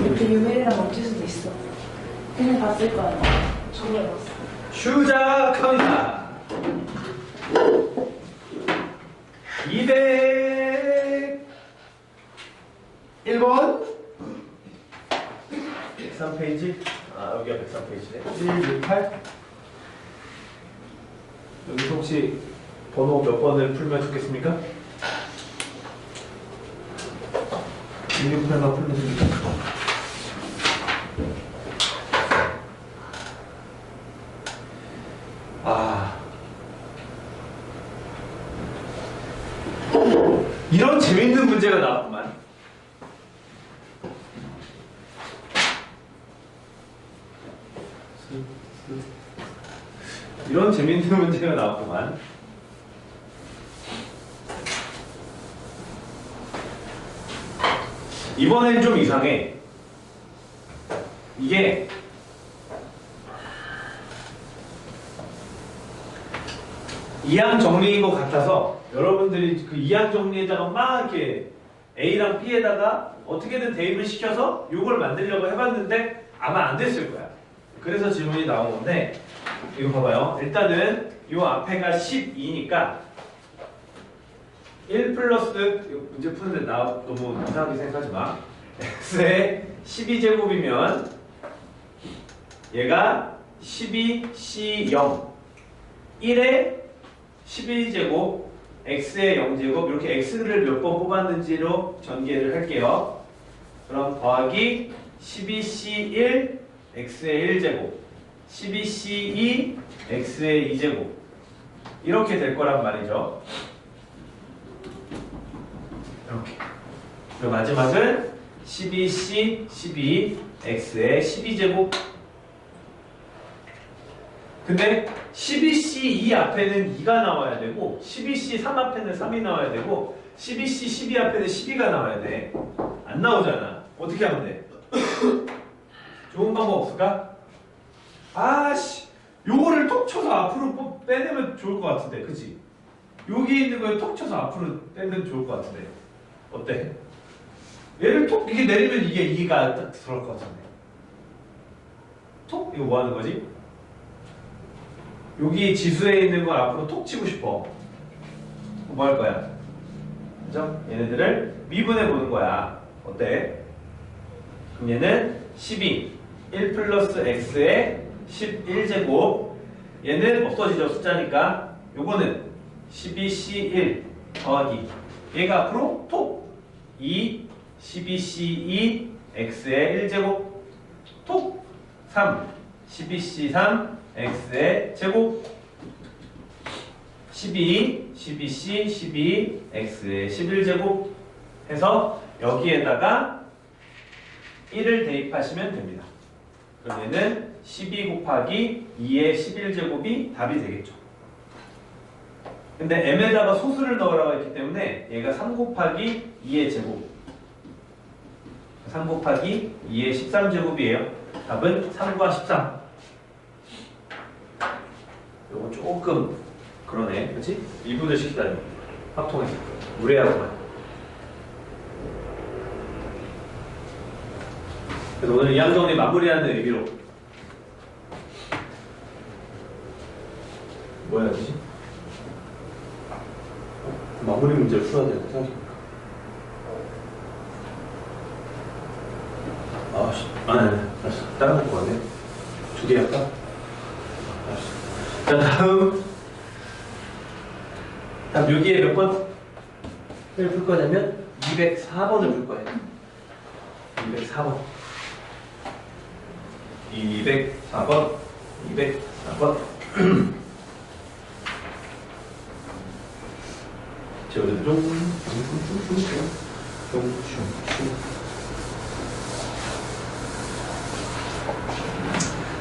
이렇게 유메리랑 멈출 수도 있어. 그냥 봤을 거야. 저거 해봤어. 시작합니다. 201번 103페이지. 아, 여기가 103페이지네. 168. 여기서 혹시 번호 몇 번을 풀면 좋겠습니까? 168만 풀면 됩니까? 아, 이런 재밌는 문제가 나왔구만. 이런 재밌는 문제가 나왔구만. 이번엔 좀 이상해. 이게 이항 정리인 것 같아서 여러분들이 그 이항 정리에다가 막 이렇게 A랑 B에다가 어떻게든 대입을 시켜서 이걸 만들려고 해봤는데 아마 안 됐을 거야. 그래서 질문이 나온 건데, 이거 봐봐요. 일단은 이 앞에가 12니까 1 플러스, 이거 문제 푸는데 나 너무 이상하게 생각하지 마. x의 12제곱이면 얘가 12C0 1의 12제곱 x의 0제곱 이렇게 x를 몇 번 뽑았는지로 전개를 할게요. 그럼 더하기 12C1 x의 1제곱 12C2 x의 2제곱 이렇게 될 거란 말이죠. 이렇게. 그리고 마지막은 12C 12 x의 12제곱. 근데 12C2 앞에는 2가 나와야 되고 12C3 앞에는 3이 나와야 되고 12C12 앞에는 12가 나와야 돼. 안 나오잖아. 어떻게 하면 돼? 좋은 방법 없을까? 아씨, 요거를 톡 쳐서 앞으로 빼내면 좋을 것 같은데, 그치? 여기 있는 걸 톡 쳐서 앞으로 빼면 좋을 것 같은데. 어때? 얘를 톡 이게 내리면 이게 2가 딱 들어갈 것 같은데. 톡? 이거 뭐 하는 거지? 여기 지수에 있는 걸 앞으로 톡 치고 싶어. 뭐 할 거야? 그죠? 얘네들을 미분해 보는 거야. 어때? 그럼 얘는 12, 1 플러스 x의 11제곱. 얘는 없어지죠, 숫자니까. 요거는 12c1 더하기. 얘가 앞으로 톡 2, 12c2 x의 1제곱. 톡 3, 12c3 x의 제곱 12, 12c, 12 x의 11제곱 해서 여기에다가 1을 대입하시면 됩니다. 그럼 얘는 12 곱하기 2의 11제곱이 답이 되겠죠. 근데 m에다가 소수를 넣으라고 했기 때문에 얘가 3 곱하기 2의 제곱 3 곱하기 2의 13제곱이에요. 답은 3과 13. 요거 조금 그러네, 그렇지? 2분을 시키다니 합통해서 무례하구만. 그래서 오늘 이항 정리 마무리하는 의미로 뭐 해야 되지? 마무리 문제를 풀어야 되는데 생각해보니까 아니 알았어. 다른 거 같네. 2개 할까? 자, 다음 여기에 몇 번을 풀 거냐면 204번을 풀 거예요. 204번. 204번. 204번.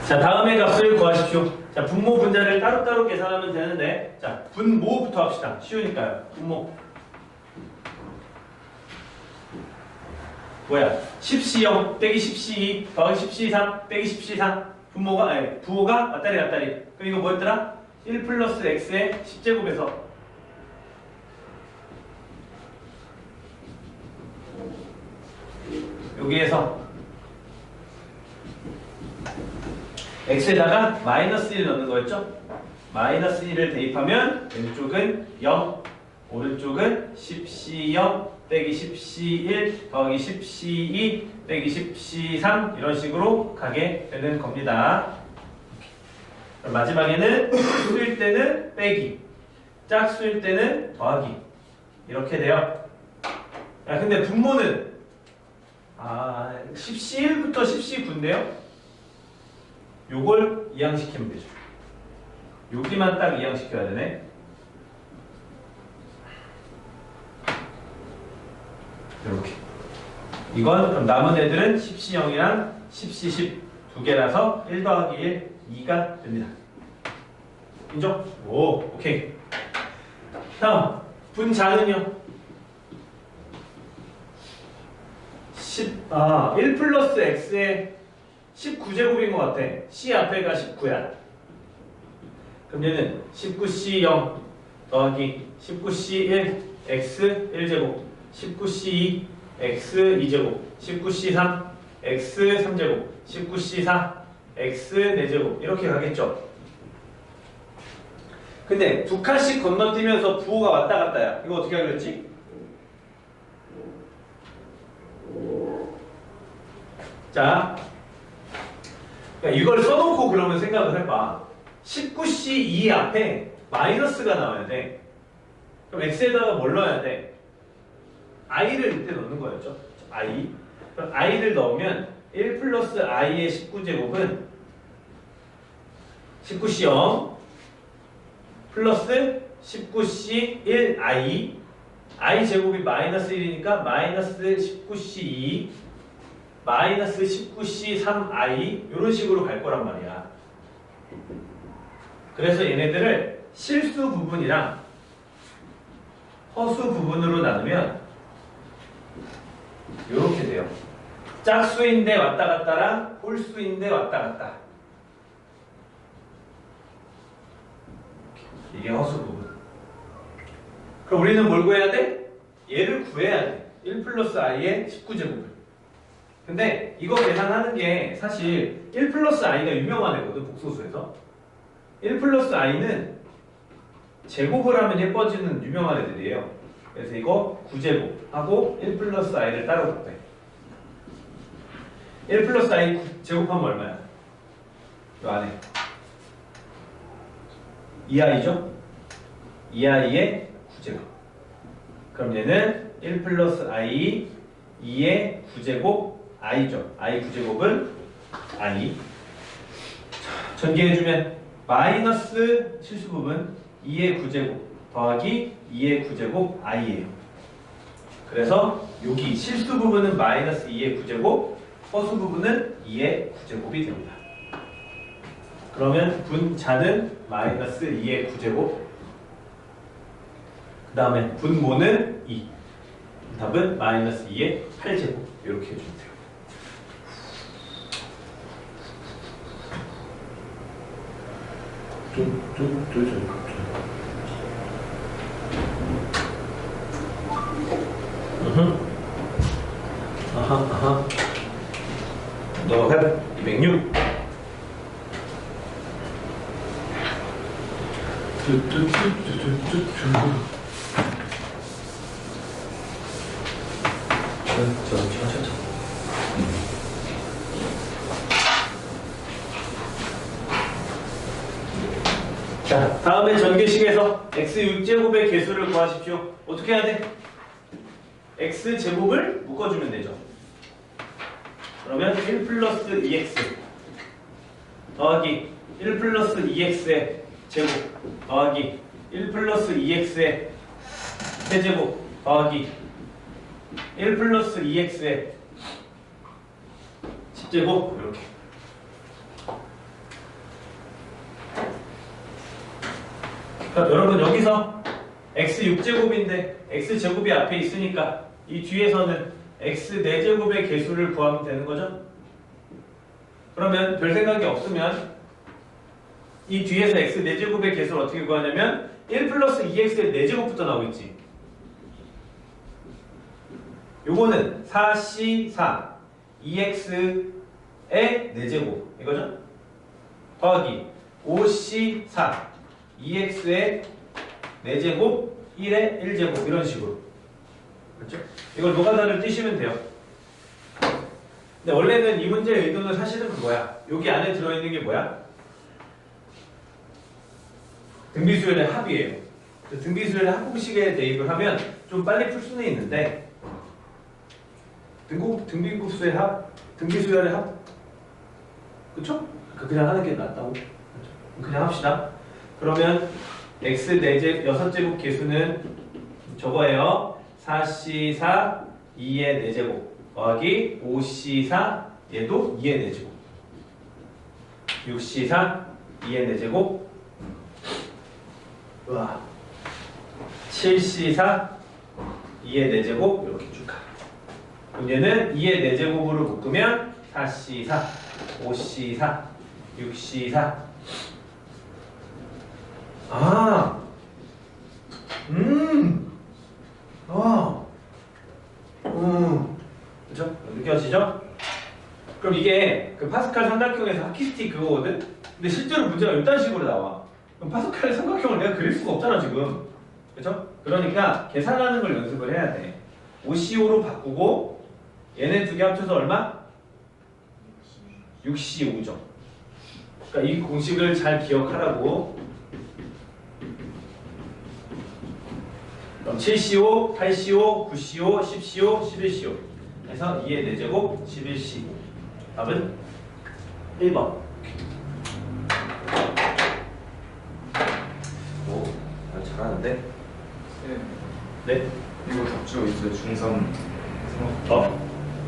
자, 다음의 값을 구하십시오. 자, 분모 분자를 따로따로 계산하면 되는데, 자, 분모부터 합시다. 쉬우니까요. 분모. 뭐야? 10C0 빼기 10C2 더하기 10C3 빼기 10C3 분모가, 아니, 부호가 맞다리. 그럼 이거 뭐였더라? 1 플러스 x의 10제곱에서 여기에서 x에다가 마이너스 1 넣는 거였죠? 마이너스 1을 대입하면 왼쪽은 0, 오른쪽은 10C0 빼기 10C1 더하기 10C2 빼기 10C3 이런 식으로 가게 되는 겁니다. 그럼 마지막에는 수일 때는 빼기, 짝수일 때는 더하기 이렇게 돼요. 야, 근데 분모는 10C1부터 10C9인데요. 요걸 이항시키면 되죠. 여기만 딱 이항시켜야 되네. 이렇게. 이건 그럼 남은 애들은 10C0이랑 10C10 두 개라서 1 더하기 1, 2가 됩니다. 인정? 오, 오케이. 다음, 분자는요? 1 플러스 x의 19제곱인 것 같아. c 앞에가 19야. 그럼 얘는 19c0 더하기 19c1 x 1제곱 19c2 x 2제곱 19c3 x 3제곱 19c4 x 4제곱 이렇게 가겠죠. 근데 두 칸씩 건너뛰면서 부호가 왔다 갔다야. 이거 어떻게 하기로 했지? 자, 그러니까 이걸 써놓고 그러면 생각을 해봐. 19C2 앞에 마이너스가 나와야 돼. 그럼 x에다가 뭘 넣어야 돼? i를 이때 넣는 거였죠. i. 그럼 i를 넣으면 1 플러스 i의 19제곱은 19C0 플러스 19C1 i i 제곱이 마이너스 1이니까 마이너스 19C2 마이너스 19C3i 이런 식으로 갈 거란 말이야. 그래서 얘네들을 실수 부분이랑 허수 부분으로 나누면 이렇게 돼요. 짝수인데 왔다 갔다랑 홀수인데 왔다 갔다. 이게 허수 부분. 그럼 우리는 뭘 구해야 돼? 얘를 구해야 돼. 1 플러스 i의 19제곱을. 근데 이거 계산하는 게 사실 1 플러스 i가 유명한 애거든, 복소수에서. 1 플러스 i는 제곱을 하면 예뻐지는 유명한 애들이에요. 그래서 이거 9제곱 하고 1 플러스 i를 따로 곱해. 1 플러스 i 제곱하면 얼마야? 이 안에 2i죠? 2i의 9제곱. 그럼 얘는 1 플러스 i 2의 9제곱 i죠. i 9제곱은 i. 전개해주면 마이너스 실수 부분 2의 9제곱 더하기 2의 9제곱 i예요. 그래서 여기 실수 부분은 마이너스 2의 9제곱, 허수 부분은 2의 9제곱이 됩니다. 그러면 분자는 마이너스 2의 9제곱, 그 다음에 분모는 2. 답은 마이너스 2의 8제곱. 이렇게 해주면 돼요. 아하. 넘어가. 206. 자, 다음에 전개식에서 x6제곱의 개수를 구하십시오. 어떻게 해야 돼? x제곱을 묶어주면 되죠. 그러면 1 플러스 2x 더하기 1 플러스 2x의 제곱 더하기 1 플러스 2x의 세제곱 더하기 1 플러스 2x의 10제곱 이렇게. 그럼 여러분 여기서 x6제곱인데 x제곱이 앞에 있으니까 이 뒤에서는 x4제곱의 개수를 구하면 되는 거죠? 그러면 별 생각이 없으면 이 뒤에서 x4제곱의 개수를 어떻게 구하냐면 1 플러스 2x의 4제곱부터 나오겠지. 요거는 4c4 2x의 4제곱 이거죠? 더하기 5C4 2x의 4제곱 1의 1제곱 이런 식으로. 그렇죠? 이걸 노가다를 띄시면 돼요. 근데 원래는 이 문제의 의도는 사실은 그거야. 여기 안에 들어있는 게 뭐야? 등비수열의 합이에요. 등비수열의 합공식에 대입을 하면 좀 빨리 풀 수는 있는데 등비급수의 합, 등비수열의 합, 그쵸? 그냥 하는 게 낫다고. 그쵸? 그냥 합시다. 그러면 x 6제곱 개수는 저거예요. 4c4 2의 4제곱 더하기 5c4 얘도 2의 4제곱 6c4 2의 4제곱 와 7c4 2의 4제곱 이렇게 쭉 가. 그럼 얘는 2의 4제곱으로 묶으면 4c4 5c4 6c4 아 그죠? 느껴지죠? 그럼 이게 그 파스칼 삼각형에서 하키스틱 그거거든? 근데 실제로 문제가 이딴 식으로 나와. 그럼 파스칼 삼각형을 내가 그릴 수가 없잖아, 지금. 그죠? 그러니까 계산하는 걸 연습을 해야 돼. 5CO5로 바꾸고 얘네 두 개 합쳐서 얼마? 6CO5죠. 그러니까 이 공식을 잘 기억하라고. 그럼 7CO, 8CO, 9CO, 10CO, 11CO 해서 2의 4제곱 11CO. 답은 1번. 오, 잘하는데? 네? 이거 답지가 있어요. 중3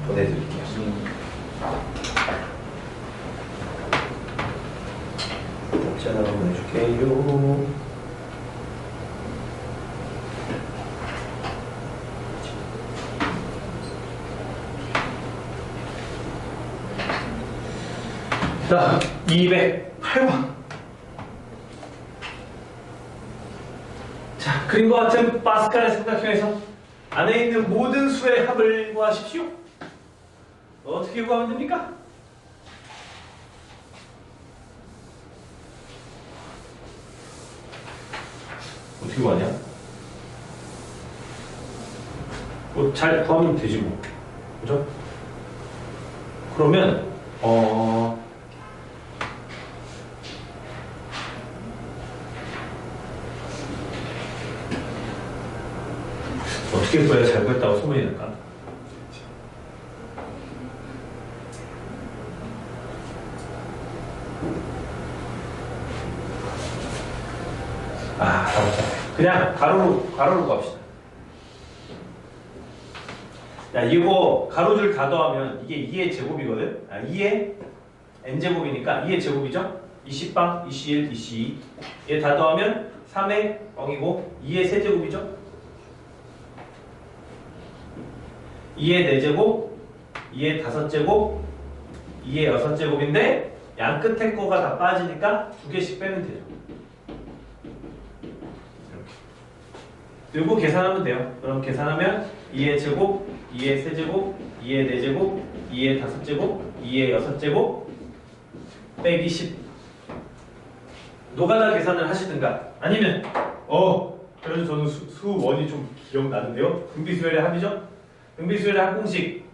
보내드릴게요. 자, 보내줄게요. 자, 208번. 자, 그림과 같은 파스칼의 삼각형에서 안에 있는 모든 수의 합을 구하십시오. 어떻게 구하면 됩니까? 어떻게 구하냐? 뭐 잘 구하면 되지 뭐. 그죠? 그러면 어떻게 구해야 잘 구했다고 소문이 날까? 그냥 가로로 갑시다. 야, 이거 가로줄 다 더하면 이게 2의 제곱이거든? 2의 n제곱이니까 2의 제곱이죠? 20방, 21, 22. 얘 다 더하면 3의 0이고 2의 세제곱이죠? 2의 4제곱, 2의 5제곱, 2의 6제곱인데 양 끝에 거가 다 빠지니까 2개씩 빼면 되죠. 이거 계산하면 돼요. 그럼 계산하면 2의 제곱, 2의 세제곱, 2의 4제곱, 2의 5제곱, 2의 6제곱 빼기 10. 노가다 계산을 하시든가 아니면 그래도 저는 수원이 좀 기억나는데요. 등비수열의 합이죠? 등비수열의 합공식.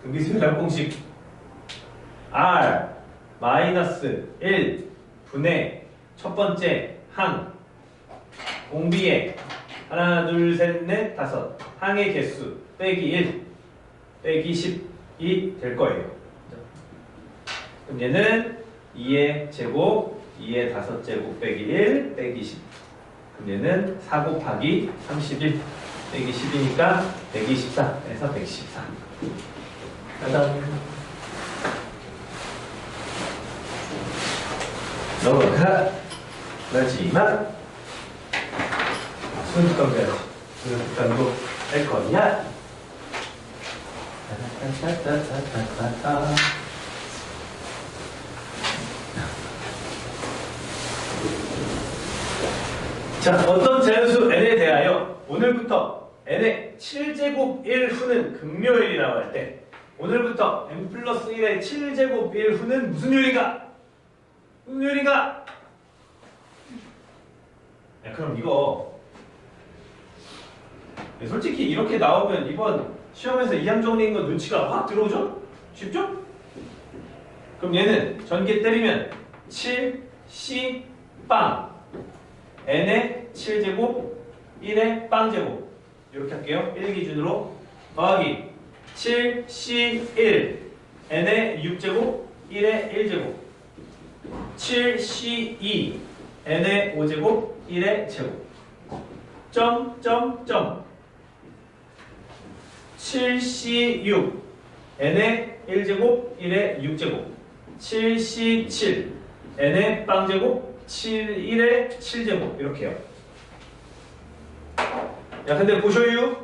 등비수열의 합공식 R 마이너스 1 분의 첫 번째 항 공비의 하나 둘 셋 넷 다섯 항의 개수 빼기 1 빼기 10이 될 거예요. 그럼 얘는 2의 제곱 2의 5제곱 빼기 1 빼기 10. 그럼 얘는 4 곱하기 31 빼기 10이니까 124에서 114. 짜잔. 넘어가지만 손톱감 빼야지. 손톱감도 뺄 거야. 자, 어떤 자연수 n에 대하여 오늘부터 n의 7제곱 1 후는 금요일이라고 할 때 오늘부터 n 플러스 1의 7제곱 1 후는 무슨 요리가? 무슨 요리가? 야, 그럼 이거 솔직히 이렇게 나오면 이번 시험에서 이항 정리인 거 눈치가 확 들어오죠? 쉽죠? 그럼 얘는 전개 때리면 7, C, 빵 n의 7제곱 1의 빵제곱 이렇게 할게요. 1 기준으로 더하기 7, C, 1 n의 6제곱 1의 1제곱 7, C, 2 n의 5제곱 1의 제곱 점, 점, 점 7, C, 6 n의 1제곱 1의 6제곱 7, C, 7 n의 빵제곱 7, 1의 7제곱 이렇게요. 야 근데 보셔요.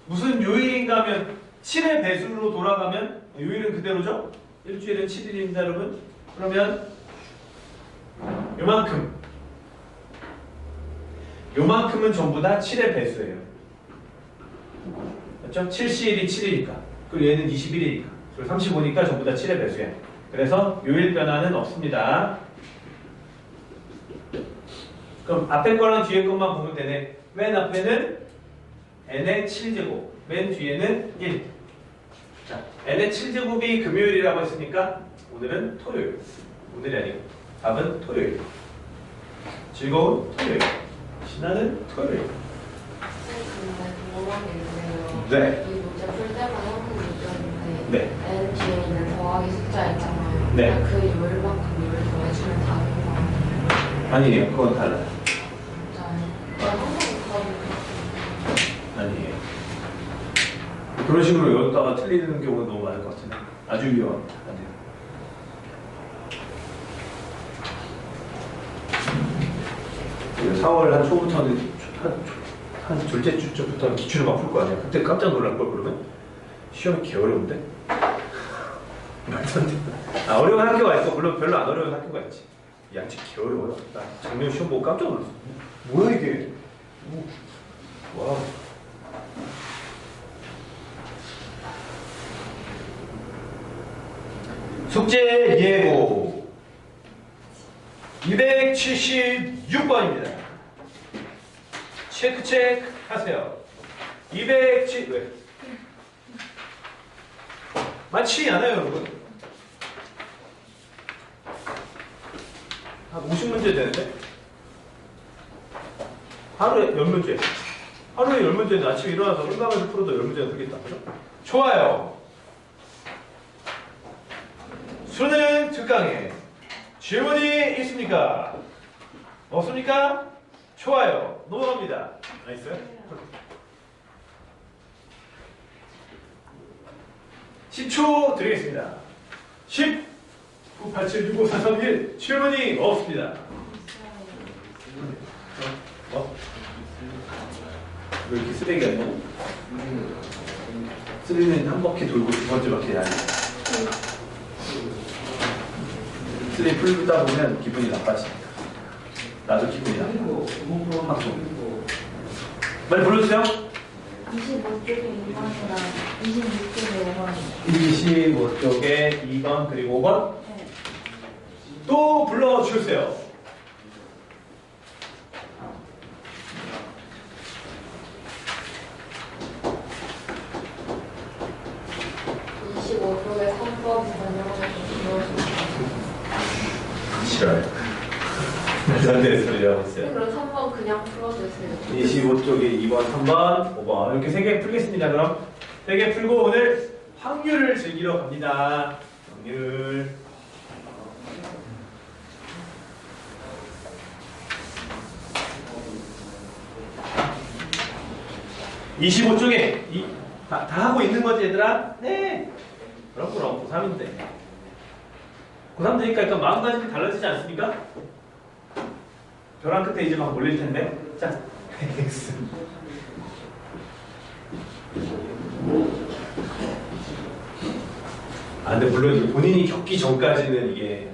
무슨 요일인가 하면 7의 배수로 돌아가면 요일은 그대로죠? 일주일은 7일입니다 여러분. 그러면 요만큼은 전부 다 7의 배수예요. 맞죠? 7C1이 7이니까 그리고 얘는 21이니까 그리고 35니까 전부 다 7의 배수야. 그래서 요일 변화는 없습니다. 그럼 앞에 거랑 뒤에 것만 보면 되네. 맨 앞에는 n의 7제곱, 맨 뒤에는 1. 자, n의 7제곱이 금요일이라고 했으니까 오늘은 토요일. 오늘이 아니고 답은 토요일. 즐거운 토요일. 신나는 토요일. 근데 궁금한 게 있는데요. 네. 이 문제 풀 때마다 하는 문제인데 네. n 뒤에 있는 더하기 숫자 있잖아요. 네. 그냥 그 요일만큼 요일 더해주면 답인 거 아니에요? 아니에요. 그건 달라요. 진짜요? 항상 답이 아니에요. 그런 식으로 여기다가 틀리는 경우는 너무 많을 것 같은데 아주 위험합니다. 안 돼요. 그리고 4월 한 초부터는 한 둘째 주부터 기출을 막 풀 거 아니야. 그때 깜짝 놀랄 걸 그러면 시험이 개 어려운데? 말도 안 돼. 아 어려운 학교가 있어. 물론 별로 안 어려운 학교가 있지. 양치 개 어려워요. 나 작년 시험 보고 깜짝 놀랐어. 뭐야 이게? 와. 숙제 예고 276번입니다. 체크 하세요. 207 왜? 많지 않아요 여러분. 한 50문제 되는데 하루에 몇 문제? 하루에 10문제인데 아침에 일어나서 응답에서 풀어도 10문제가 되겠다. 그죠? 좋아요. 수능 특강에 질문이 있습니까? 없습니까? 좋아요. 넘어갑니다. 나이스. 10초 드리겠습니다. 10, 9, 8, 7, 6, 5, 4, 3, 1 질문이 없습니다. 왜 이렇게 쓰레기 아니야? 쓰레기는 한 바퀴 돌고 두 번째 바퀴 아니야. 쓰레기 풀다 보면 기분이 나빠지니까. 나도 기분이 나빠. 방송. 빨리 불러주세요. 25쪽에 2번이랑 26쪽에 5번이요. 25쪽에 2번 그리고 5번. 네. 또 불러주세요. 25쪽에 3번 번역을 싫어요. 말도 안 되는 소리라고 했어요. 그럼 3번 그냥 풀어주세요. 25쪽에 2번, 3번, 5번 이렇게 3개 풀겠습니다. 그럼 3개 풀고 오늘 확률을 즐기러 갑니다. 확률. (25쪽에) 다 하고 있는 거지 얘들아? 네. 그럼 고3인데 고3 되니까 약간 마음가짐이 달라지지 않습니까? 벼랑 끝에 이제 막 몰릴 텐데. 자, x. 아, 근데 물론 이게 본인이 겪기 전까지는 이게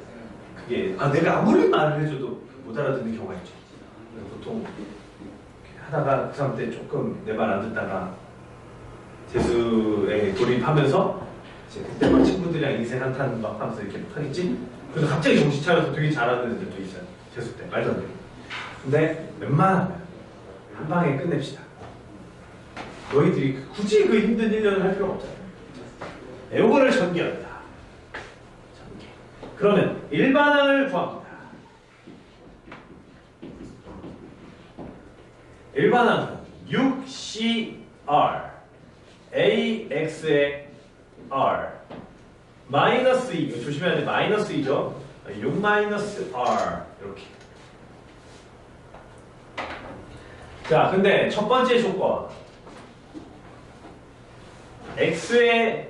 그게 내가 아무리 말을 해줘도 못 알아듣는 경우가 있죠. 보통 이렇게 하다가 고3 때 조금 내 말 안 듣다가 재수에 돌입하면서 이제 그때 막 친구들이랑 인생 한탄 막 하면서 이렇게 막 하겠지? 그래서 갑자기 정신 차려서 되게 잘하는 애들도 있어요. 재수 때 말도 안 돼. 근데 웬만하면 한 방에 끝냅시다. 너희들이 굳이 그 힘든 1년을 할 필요가 없잖아요. 요거를 전개합니다. 전개. 그러면 일반항을 구합니다. 일반항은 6CR AX의 R 마이너스 2 이거 조심해야 돼. 마이너스 2죠. 6 마이너스 R 이렇게. 자, 근데 첫 번째 조건 X의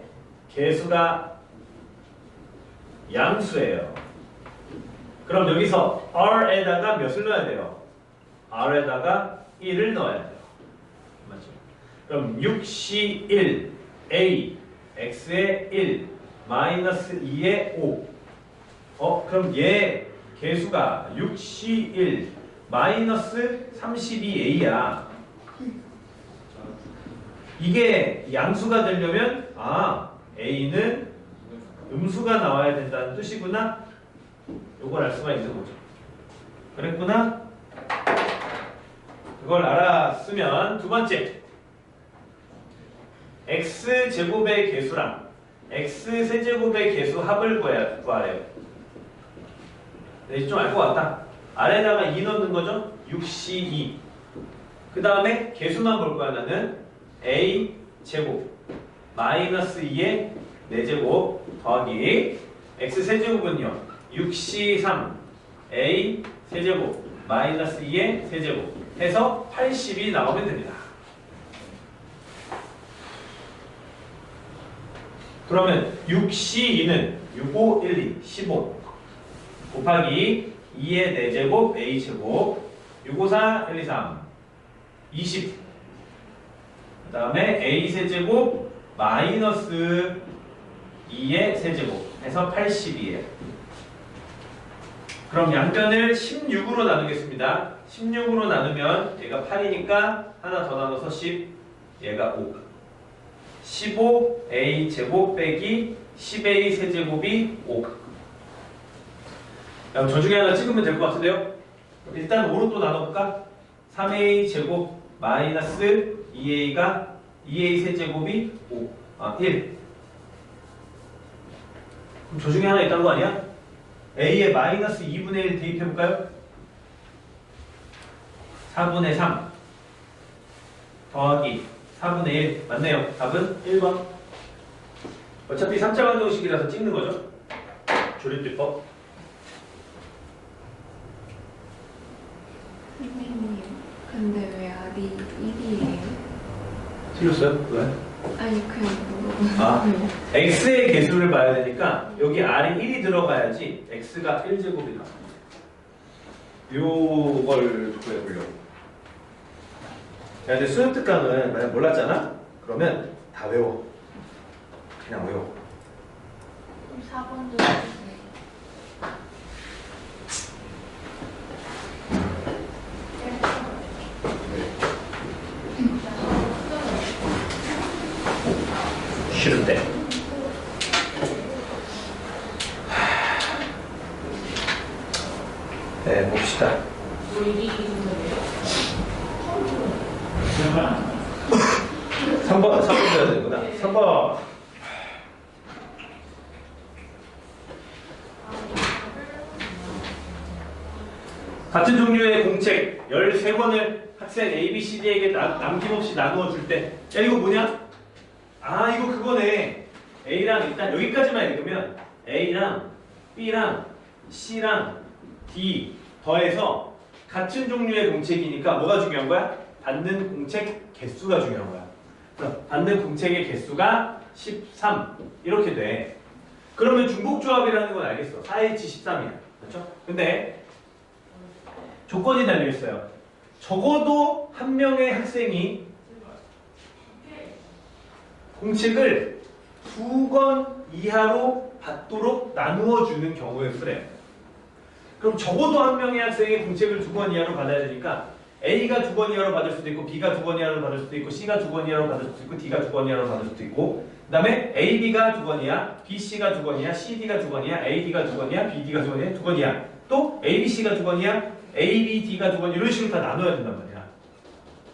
개수가 양수예요. 그럼 여기서 R에다가 몇을 넣어야 돼요? R에다가 1을 넣어야 돼요. 맞죠? 그럼 6C1 A X의 1 마이너스 2의 5 그럼 얘 개수가 6C1 마이너스 32A야. 이게 양수가 되려면 A는 음수가 나와야 된다는 뜻이구나. 요걸 알 수가 있는 거죠. 그랬구나. 그걸 알았으면 두 번째 X제곱의 개수랑 X세제곱의 개수 합을 구하래요. 네, 좀 알 것 같다. 아래다가 2 넣는 거죠. 6C2 그 다음에 개수만 볼 거야. 나는 A제곱 마이너스 2의 4제곱 더하기 X세제곱은요 6C3 A세제곱 마이너스 2의 세제곱 해서 80이 나오면 됩니다. 그러면 6C2는 6, 5, 1, 2, 15 곱하기 2의 4제곱 A제곱 6, 5, 4, 1, 2, 3 20 그 다음에 A세제곱 마이너스 2의 세제곱 해서 80이에요. 그럼 양변을 16으로 나누겠습니다. 16으로 나누면 얘가 8이니까 하나 더 나눠서 10 얘가 5 15A 제곱 빼기 10A 세제곱이 5 그럼 저 중에 하나 찍으면 될 것 같은데요. 일단 5로 또 나눠볼까? 3A 제곱 마이너스 2A가 2A 세제곱이 1 그럼 저 중에 하나 있다는 거 아니야? A에 마이너스 2분의 1 대입해볼까요? 4분의 3 더하기 4분의 1 맞네요. 답은 1번. 어차피 3차 방정식이라서 찍는 거죠. 조립비법. 선생님, 근데 왜 R이 1이에요? 틀렸어요? 왜? 아니, 그냥 물어보는 X의 개수를 봐야 되니까 여기 R이 1이 들어가야지 X가 1제곱이 나옵니다. 요걸 구해보려고. 야, 근데 수능 특강은 만약 몰랐잖아? 그러면 다 외워. 그냥 외워. 그럼 4번도 해주세요. 싫은데. 네, 봅시다. 3번 해야 되는구나. 3번. 같은 종류의 공책 13권을 학생 A, B, C, D에게 남김없이 나누어 줄 때, 야, 이거 뭐냐? 아, 이거 그거네. A랑 일단 여기까지만 읽으면 A랑 B랑 C랑 D 더해서 같은 종류의 공책이니까 뭐가 중요한 거야? 받는 공책 개수가 중요한 거야. 그래서 받는 공책의 개수가 13 이렇게 돼. 그러면 중복조합이라는 건 알겠어. 4H 13이야. 그렇죠? 근데 조건이 달려있어요. 적어도 한 명의 학생이 공책을 2권 이하로 받도록 나누어 주는 경우의 수래. 그럼 적어도 한 명의 학생이 공책을 2권 이하로 받아야 되니까 A가 2권 이하로 받을 수도 있고 B가 2권 이하로 받을 수도 있고 C가 2권 이하로 받을 수도 있고 D가 2권 이하로 받을 수도 있고 그 다음에 AB가 두 건이야, BC가 두 건이야, CD가 두 건이야, AD가 두 건이야, BD가 두 건이야, 두 건이야. 또 ABC가 두 건이야, ABD가 두 건, 이런 식으로 다 나눠야 된단 말이야.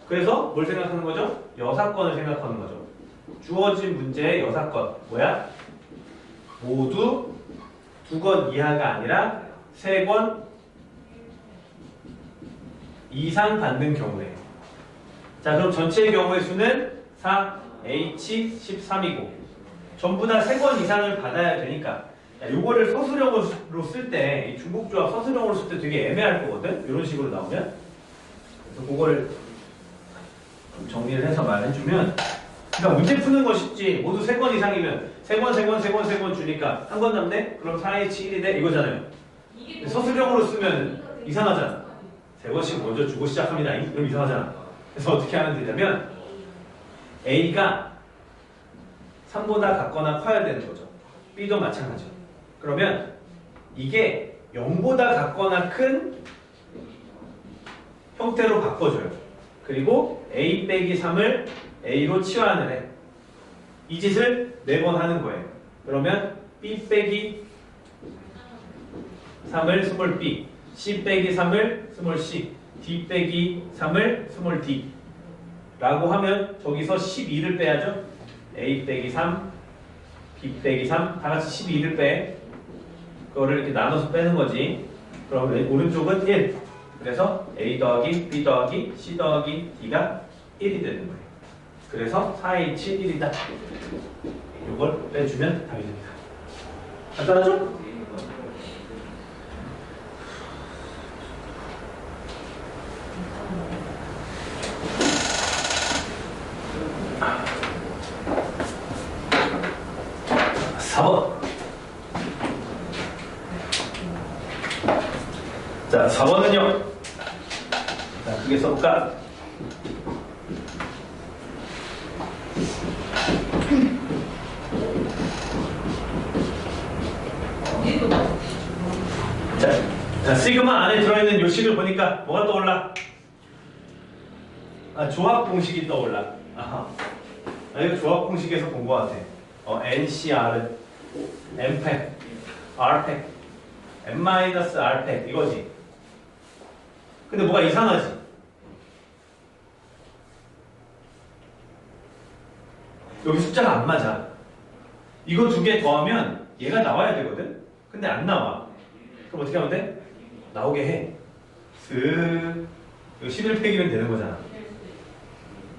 그래서 뭘 생각하는 거죠? 여사건을 생각하는 거죠. 주어진 문제의 여사건 뭐야? 모두 두 건 이하가 아니라 세 권 이상 받는 경우에. 자, 그럼 전체의 경우의 수는 4, H, 13이고 전부 다 세 권 이상을 받아야 되니까 요거를 서술형으로 쓸 때, 이 중복조합 서술형으로 쓸 때 되게 애매할 거거든? 이런 식으로 나오면. 그래서 그거를 좀 정리를 해서 말해주면, 그러니까 문제 푸는 거 쉽지. 모두 세 권 이상이면 세 권 주니까 한 건 남네? 그럼 4H 1이 돼? 이거잖아요. 서술형으로 쓰면 이상하잖아. 세 권씩 먼저 주고 시작합니다. 그럼 이상하잖아. 그래서 어떻게 하면 되냐면 A가 3보다 같거나 커야 되는 거죠. B도 마찬가지죠. 그러면 이게 0보다 같거나 큰 형태로 바꿔줘요. 그리고 A 빼기 3을 A로 치환을 해. 이 짓을 4번 하는 거예요. 그러면 B 빼기 3을 스몰 b, C 빼기 3을 스몰 c, D 빼기 3을 스몰 d 라고 하면 저기서 12를 빼야죠. A 빼기 3, B 빼기 3, 다 같이 12를 빼. 그거를 이렇게 나눠서 빼는 거지. 그러면 오른쪽은 1. 그래서 A 더하기 B 더하기 C 더하기 D가 1이 되는 거예요. 그래서 4H 1이다. 이걸 빼주면 답이 됩니다. 간단하죠? 자, 4번은요. 자, 크게 써볼까? 자, 시그마 안에 들어있는 요식을 보니까 뭐가 떠올라? 아, 조합 공식이 떠올라. 아하. 이거 조합 공식에서 본 것 같아. NCR은 M팩, R팩, M-R팩 이거지. 근데 뭐가 이상하지? 여기 숫자가 안 맞아. 이거 두 개 더하면 얘가 나와야 되거든? 근데 안 나와. 그럼 어떻게 하면 돼? 나오게 해. 쓱. 이거 11팩이면 되는 거잖아.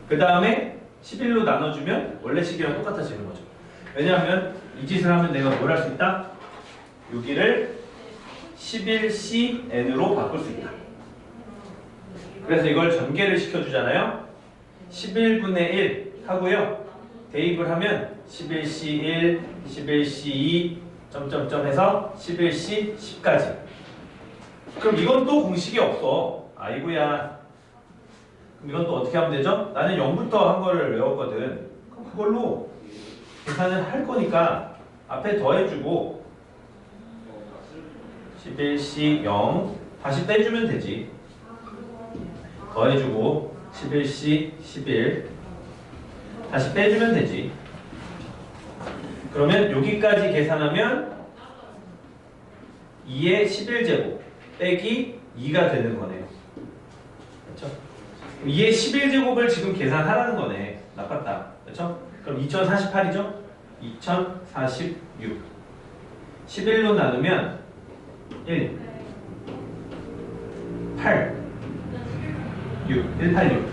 그 다음에 11로 나눠주면 원래 식이랑 똑같아지는 거죠. 왜냐하면 이 짓을 하면 내가 뭘 할 수 있다? 여기를 11CN으로 바꿀 수 있다. 그래서 이걸 전개를 시켜주잖아요. 11분의 1 하고요. 대입을 하면 11C1, 11C2 점점점 해서 11C 10까지. 그럼 이건 또 공식이 없어. 아이고야. 그럼 이건 또 어떻게 하면 되죠? 나는 0부터 한 거를 외웠거든. 그럼 그걸로 계산을 할 거니까 앞에 더해주고 11C 0 다시 빼주면 되지. 더해주고 11C 11 다시 빼주면 되지. 그러면 여기까지 계산하면 2의 11제곱 빼기 2가 되는 거네요. 그렇죠? 2의 11제곱을 지금 계산하라는 거네. 나빴다. 그렇죠? 그럼 2048이죠? 2046 11로 나누면 1 8 6 186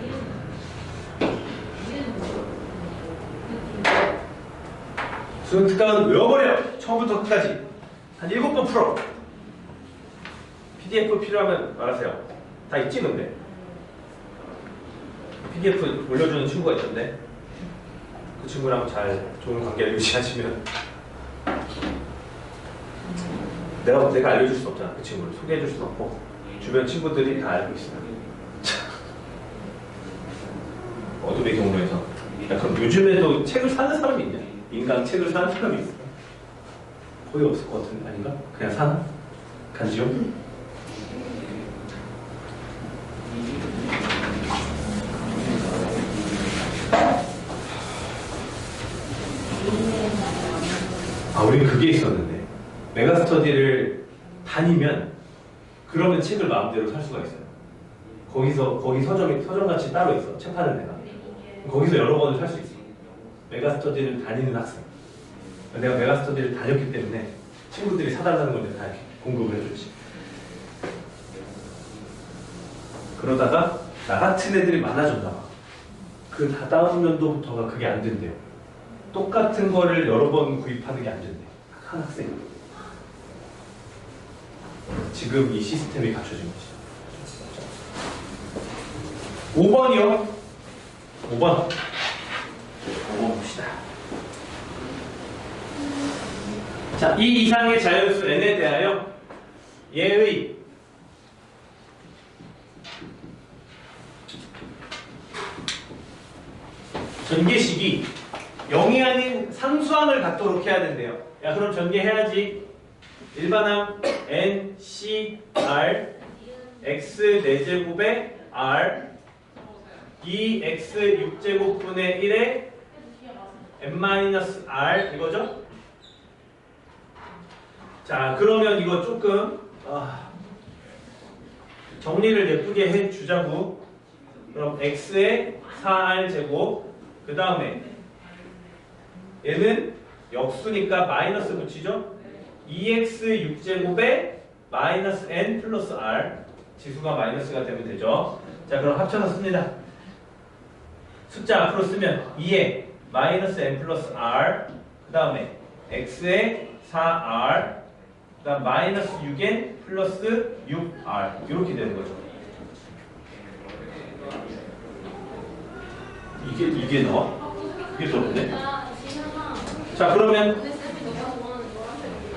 수능 특강은 외워버려! 처음부터 끝까지 한 7번 풀어. PDF 필요하면 말하세요. 다 있지 근데? PDF 올려주는 친구가 있던데 그 친구랑 잘 좋은 관계를 유지하시면 내가 알려줄 수 없잖아. 그 친구를 소개해줄 수 없고 주변 친구들이 다 알고 있어요. 어두 배경으로 해서. 야, 그럼 요즘에도 책을 사는 사람이 있냐? 인강 책을 사는 사람이 있어? 거의 없을 것 같은데 아닌가? 그냥 사나? 간지요? 아, 우린 그게 있었는데. 메가스터디를 다니면 그러면 책을 마음대로 살 수가 있어요. 거기 서점같이 따로 있어. 책 파는 데가. 거기서 여러 권을 살 수 있어. 메가스터디를 다니는 학생. 내가 메가스터디를 다녔기 때문에 친구들이 사달라는 걸 내가 다 이렇게 공급을 해줬지. 그러다가 나 같은 애들이 많아졌나 봐. 그 다다음 연도부터가 그게 안 된대요. 똑같은 거를 여러 번 구입하는 게 안 된대. 한 학생이. 지금 이 시스템이 갖춰진 거지. 5번이요. 5번. 5번 봅시다. 자, 이 이상의 자연수 n에 대하여 얘의 전개식이 0이 아닌 상수항을 갖도록 해야 된대요. 야, 그럼 전개해야지. 일반항 n, c, r x 4제곱에 r 2x 6제곱분의 1에 n-r 이거죠? 자, 그러면 이거 조금 정리를 예쁘게 해주자고. 그럼 x에 4r제곱, 그 다음에 얘는 역수니까 마이너스 붙이죠? 2x 6제곱에 마이너스 n 플러스 r, 지수가 마이너스가 되면 되죠. 자, 그럼 합쳐서 씁니다. 숫자 앞으로 쓰면 2에 마이너스 n 플러스 r, 그 다음에 x에 4r, 그 다음 마이너스 6n 플러스 6r, 이렇게 되는 거죠. 이게 나와? 이게 떨어지네? 자, 그러면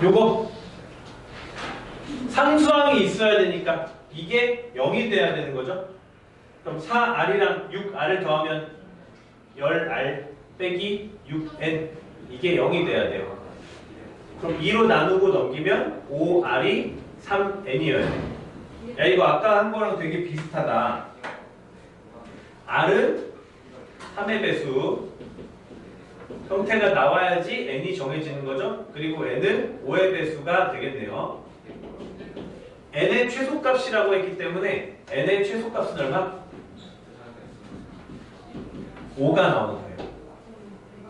요거 상수항이 있어야 되니까 이게 0이 돼야 되는 거죠. 그럼 4r이랑 6r을 더하면 10r 빼기 6n, 이게 0이 돼야 돼요. 그럼 2로 나누고 넘기면 5r이 3n이어야 돼. 야, 이거 아까 한 거랑 되게 비슷하다. r은 3의 배수, 형태가 나와야지 n이 정해지는 거죠. 그리고 n은 5의 배수가 되겠네요. n의 최소값이라고 했기 때문에 n의 최소값은 얼마? 5가 나오는 거예요.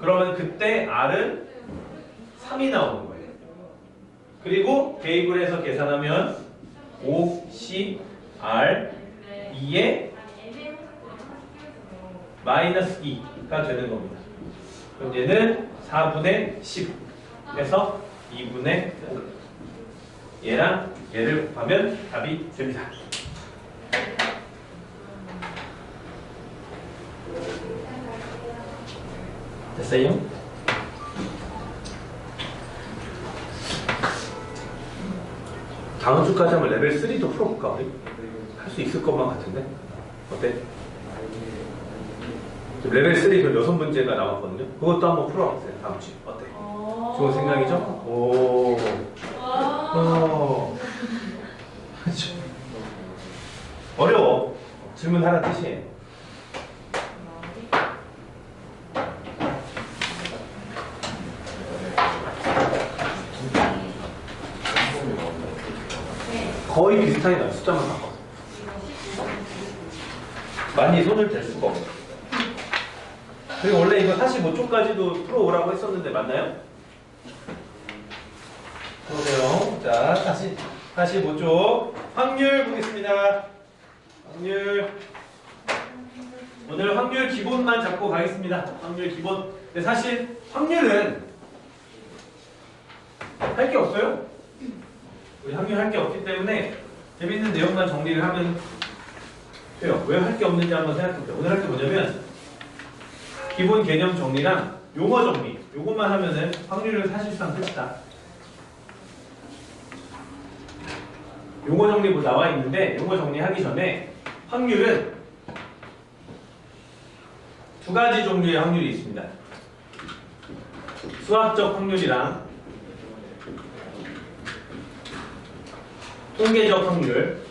그러면 그때 r은 3이 나오는 거예요. 그리고 대입을 해서 계산하면 5cr 2에 마이너스 2가 되는 겁니다. 그럼 얘는 4분의 10에서 2분의 5. 얘랑 얘를 곱하면 답이 됩니다. 됐어요? 다음 주까지 하면 레벨 3도 풀어볼까 우리? 할 수 있을 것만 같은데? 어때? 레벨 3 그 6문제가 나왔거든요. 그것도 한번 풀어봤어요. 다음 주에. 어때? 좋은 생각이죠? 오. 어려워. 질문하라 뜻이에요. 거의 비슷하게 나와요. 숫자만 바꿔서. 많이 손을 댈 수가 없어. 그리고 원래 이거 45초까지도 풀어오라고 했었는데 맞나요? 보세요. 자, 다시 45초. 확률 보겠습니다. 확률. 오늘 확률 기본만 잡고 가겠습니다. 확률 기본. 근데 사실 확률은 할 게 없어요. 우리 확률 할 게 없기 때문에 재밌는 내용만 정리를 하면 돼요. 왜 할 게 없는지 한번 생각해보세요. 오늘 할 게 뭐냐면 기본 개념 정리랑 용어 정리, 요것만 하면은 확률은 사실상 끝이다. 용어 정리 뭐 나와 있는데 용어 정리하기 전에 확률은 두 가지 종류의 확률이 있습니다. 수학적 확률이랑 통계적 확률.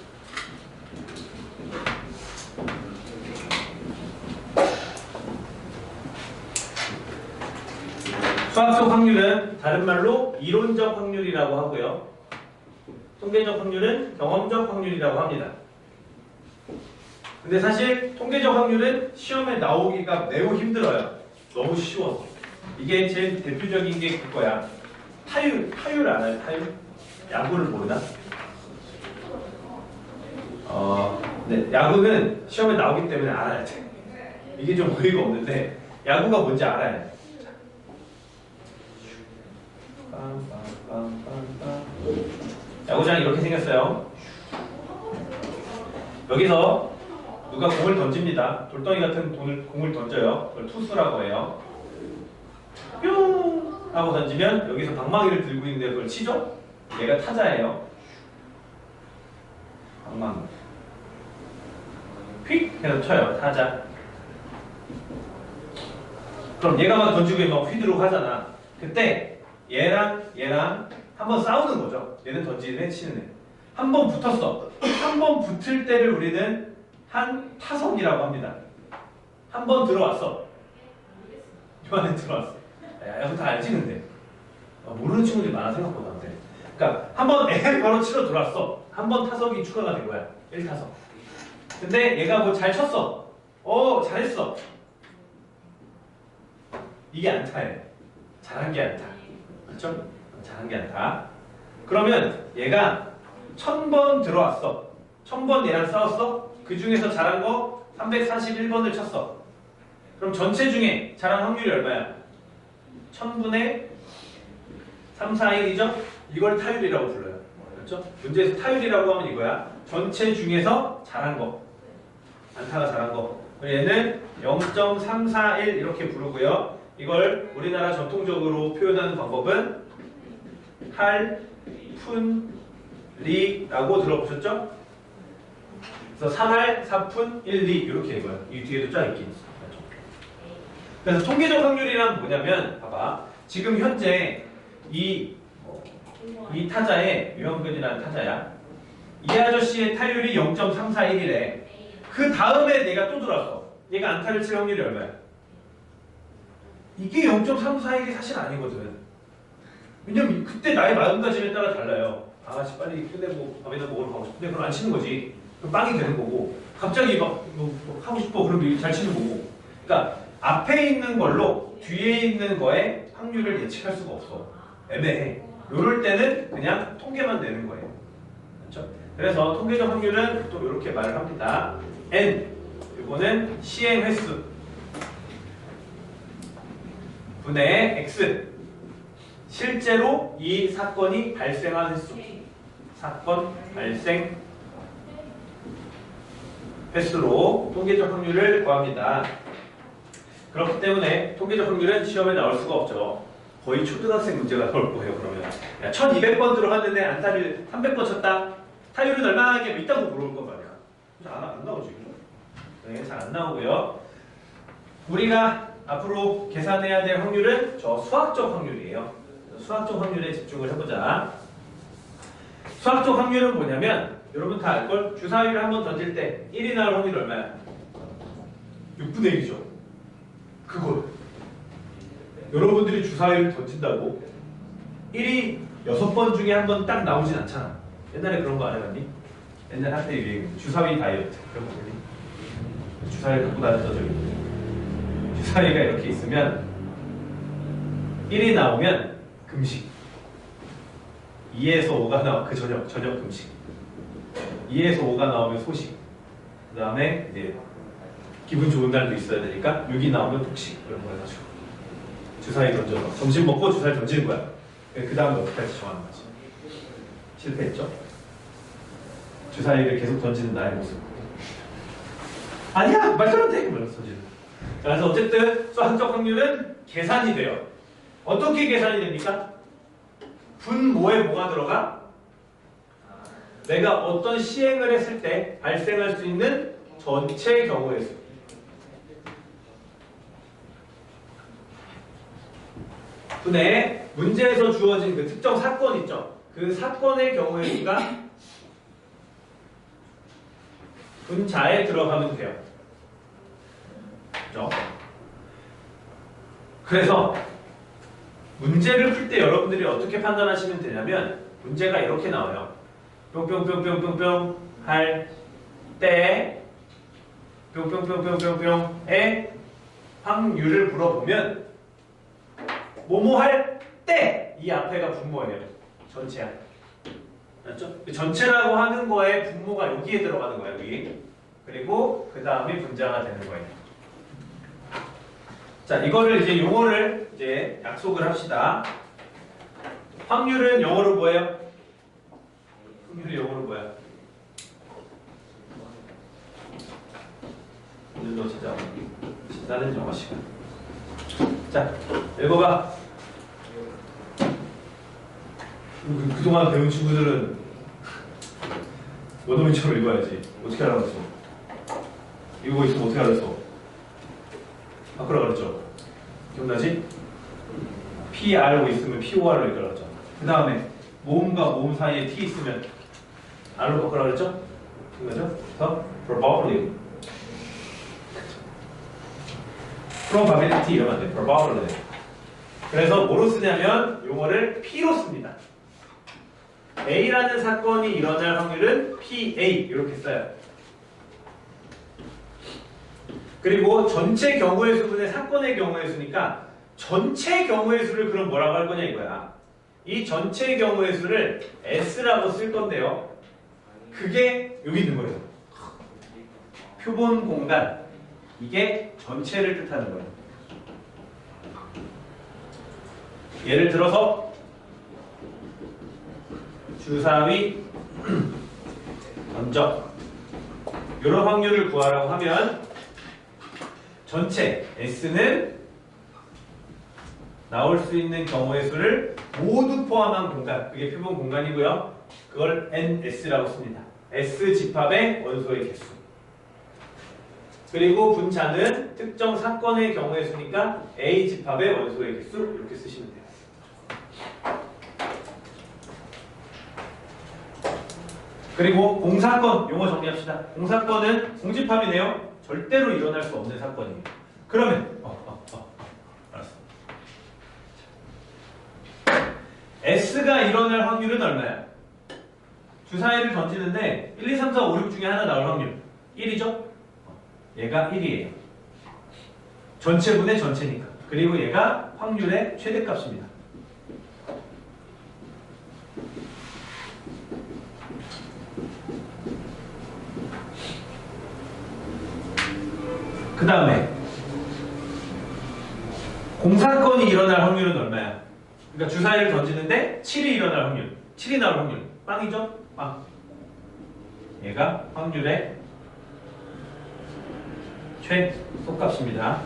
수학적 확률은 다른 말로 이론적 확률이라고 하고요. 통계적 확률은 경험적 확률이라고 합니다. 근데 사실 통계적 확률은 시험에 나오기가 매우 힘들어요. 너무 쉬워. 이게 제일 대표적인 게 그거야. 타율 알아요? 타율? 야구를 모르나? 네, 야구는 시험에 나오기 때문에 알아야 돼. 이게 좀 어이가 없는데 야구가 뭔지 알아야 돼. 야구장이 이렇게 생겼어요. 여기서 누가 공을 던집니다. 돌덩이 같은 공을 던져요. 그걸 투수라고 해요. 뿅! 하고 던지면 여기서 방망이를 들고 있는데 그걸 치죠? 얘가 타자예요. 방망이. 휙! 해서 쳐요. 타자. 그럼 얘가 막 던지고 막 휘두르고 하잖아. 그때 얘랑 한번 싸우는 거죠. 얘는 던지는 애, 치는 애. 한 번 붙었어. 한 번 붙을 때를 우리는 한 타석이라고 합니다. 한 번 들어왔어. 요 안에 들어왔어. 야, 이거 다 알지 근데. 모르는 친구들이 많아 생각보다. 근데. 그러니까 한 번 바로 치러 들어왔어. 한 번 타석이 추가가 된 거야. 1타석. 근데 얘가 뭐 잘 쳤어. 잘했어. 이게 안타예요. 잘한 게 안타. 그렇죠? 잘한 게 안타. 그러면 얘가 1000번 들어왔어. 1000번 얘랑 싸웠어. 그 중에서 잘한 거 341번을 쳤어. 그럼 전체 중에 잘한 확률이 얼마야? 1000분의 341이죠? 이걸 타율이라고 불러요. 그렇죠? 문제에서 타율이라고 하면 이거야. 전체 중에서 잘한 거. 안타가 잘한 거. 얘는 0.341 이렇게 부르고요. 이걸 우리나라 전통적으로 표현하는 방법은 할, 푼, 리라고 들어보셨죠? 그래서 3할, 4푼, 1, 리 이렇게 읽어요. 이 뒤에도 쫙 있긴 있어요. 그래서 통계적 확률이란 뭐냐면 봐봐. 지금 현재 이 타자의 유형근이라는 타자야. 이 아저씨의 타율이 0.341이래. 그 다음에 내가 또 들어왔어. 얘가 안타를 칠 확률이 얼마야? 이게 0.341이 사실 아니거든. 왜냐면 그때 나의 마음가짐에 따라 달라요. 아씨 빨리 끝내고 밥이나 먹으러 가고 싶은데 그럼 안 치는 거지. 그럼 빵이 되는 거고. 갑자기 막 하고 싶어 그럼 잘 치는 거고. 그러니까 앞에 있는 걸로 뒤에 있는 거에 확률을 예측할 수가 없어. 애매해. 요럴 때는 그냥 통계만 내는 거예요. 그렇죠? 그래서 통계적 확률은 또 이렇게 말을 합니다. N 이거는 시행 횟수 분의 X 실제로 이 사건이 발생한 횟수 사건 발생 횟수로 통계적 확률을 구합니다. 그렇기 때문에 통계적 확률은 시험에 나올 수가 없죠. 거의 초등학생 문제가 나올 거예요. 그러면 야, 1200번 들어갔는데 안타를 300번 쳤다. 타율은 얼마나 있다고 물어볼 거 말이야. 안 나오지. 네, 잘 안 나오고요. 우리가 앞으로 계산해야 될 확률은 저 수학적 확률이에요. 수학적 확률에 집중을 해보자. 수학적 확률은 뭐냐면 여러분 다 알걸? 주사위를 한번 던질 때 1이 나올 확률이 얼마야? 6분의 1이죠. 그걸 여러분들이 주사위를 던진다고 1이 6번 중에 한 번 딱 나오진 않잖아. 옛날에 그런 거 안 해봤니? 옛날 한때 유행 주사위 다이어트 그런 거 보니? 주사위 갖고 다녔어 저기. 주사위가 이렇게 있으면 1이 나오면 금식 2에서 5가 나오면 그 저녁 금식 2에서 5가 나오면 소식 그 다음에 이제 기분 좋은 날도 있어야 되니까 6이 나오면 폭식 그런 거 해가지고 주사위 던져서 점심 먹고 주사위 던지는 거야. 그 다음에 어떻게 할지 정하는 거지. 실패했죠? 주사위를 계속 던지는 나의 모습. 아니야! 말처럼 돼! 그러면서 던지는. 그래서 어쨌든 수학적 확률은 계산이 돼요. 어떻게 계산이 됩니까? 분모에 뭐가 들어가? 내가 어떤 시행을 했을 때 발생할 수 있는 전체 경우의 수. 분의 문제에서 주어진 그 특정 사건 있죠. 그 사건의 경우의 수가 분자에 들어가면 돼요. 그렇죠? 그래서 문제를 풀 때 여러분들이 어떻게 판단하시면 되냐면 문제가 이렇게 나와요. 뿅뿅뿅뿅뿅뿅 할 때 뿅뿅뿅뿅뿅뿅의 확률을 물어보면 뭐뭐 할 때 이 앞에가 분모예요. 전체야. 맞죠? 전체라고 하는 거에 분모가 여기에 들어가는 거예요. 여기. 그리고 그 다음에 분자가 되는 거예요. 자, 이거를 이제 용어를 이제 약속을 합시다. 확률은 영어로 뭐예요? 확률이 영어로 뭐야? 오늘도 진짜 신나는 영어 시간. 자, 읽어봐. 그동안 배운 친구들은 원어민처럼 읽어야지. 어떻게 알아봤어? 이거 있으면 어떻게 알았어? 아까라 그랬죠? 기억나지? PRO 있으면 POR로 읽으라고 그 다음에 모음과 모음 사이에 T 있으면 R로 바꾸라 그랬죠? 기억나죠? 그래서 probability probability 이러면 안 돼. probability. 그래서 뭐로 쓰냐면 용어를 P로 씁니다. A라는 사건이 일어날 확률은 PA 이렇게 써요. 그리고 전체 경우의 수분의 사건의 경우의 수니까 전체 경우의 수를 그럼 뭐라고 할 거냐 이거야. 이 전체 경우의 수를 S라고 쓸 건데요. 그게 여기 있는 거예요. 표본 공간. 이게 전체를 뜻하는 거예요. 예를 들어서 주사위 면적 이런 확률을 구하라고 하면 전체 S는 나올 수 있는 경우의 수를 모두 포함한 공간, 그게 표본 공간이고요. 그걸 NS라고 씁니다. S 집합의 원소의 개수. 그리고 분자는 특정 사건의 경우의 수니까 A 집합의 원소의 개수 이렇게 쓰시면 돼요. 그리고 공사건 용어 정리합시다. 공사건은 공집합이네요. 절대로 일어날 수 없는 사건이에요. 그러면 알았어. S가 일어날 확률은 얼마야? 주사위를 던지는데 1, 2, 3, 4, 5, 6 중에 하나 나올 확률 1이죠? 얘가 1이에요. 전체분의 전체니까. 그리고 얘가 확률의 최대값입니다. 그 다음에 공사건이 일어날 확률은 얼마야? 그러니까 주사위를 던지는데 7이 일어날 확률. 7이 나올 확률. 빵이죠? 빵. 얘가 확률의 최소값입니다.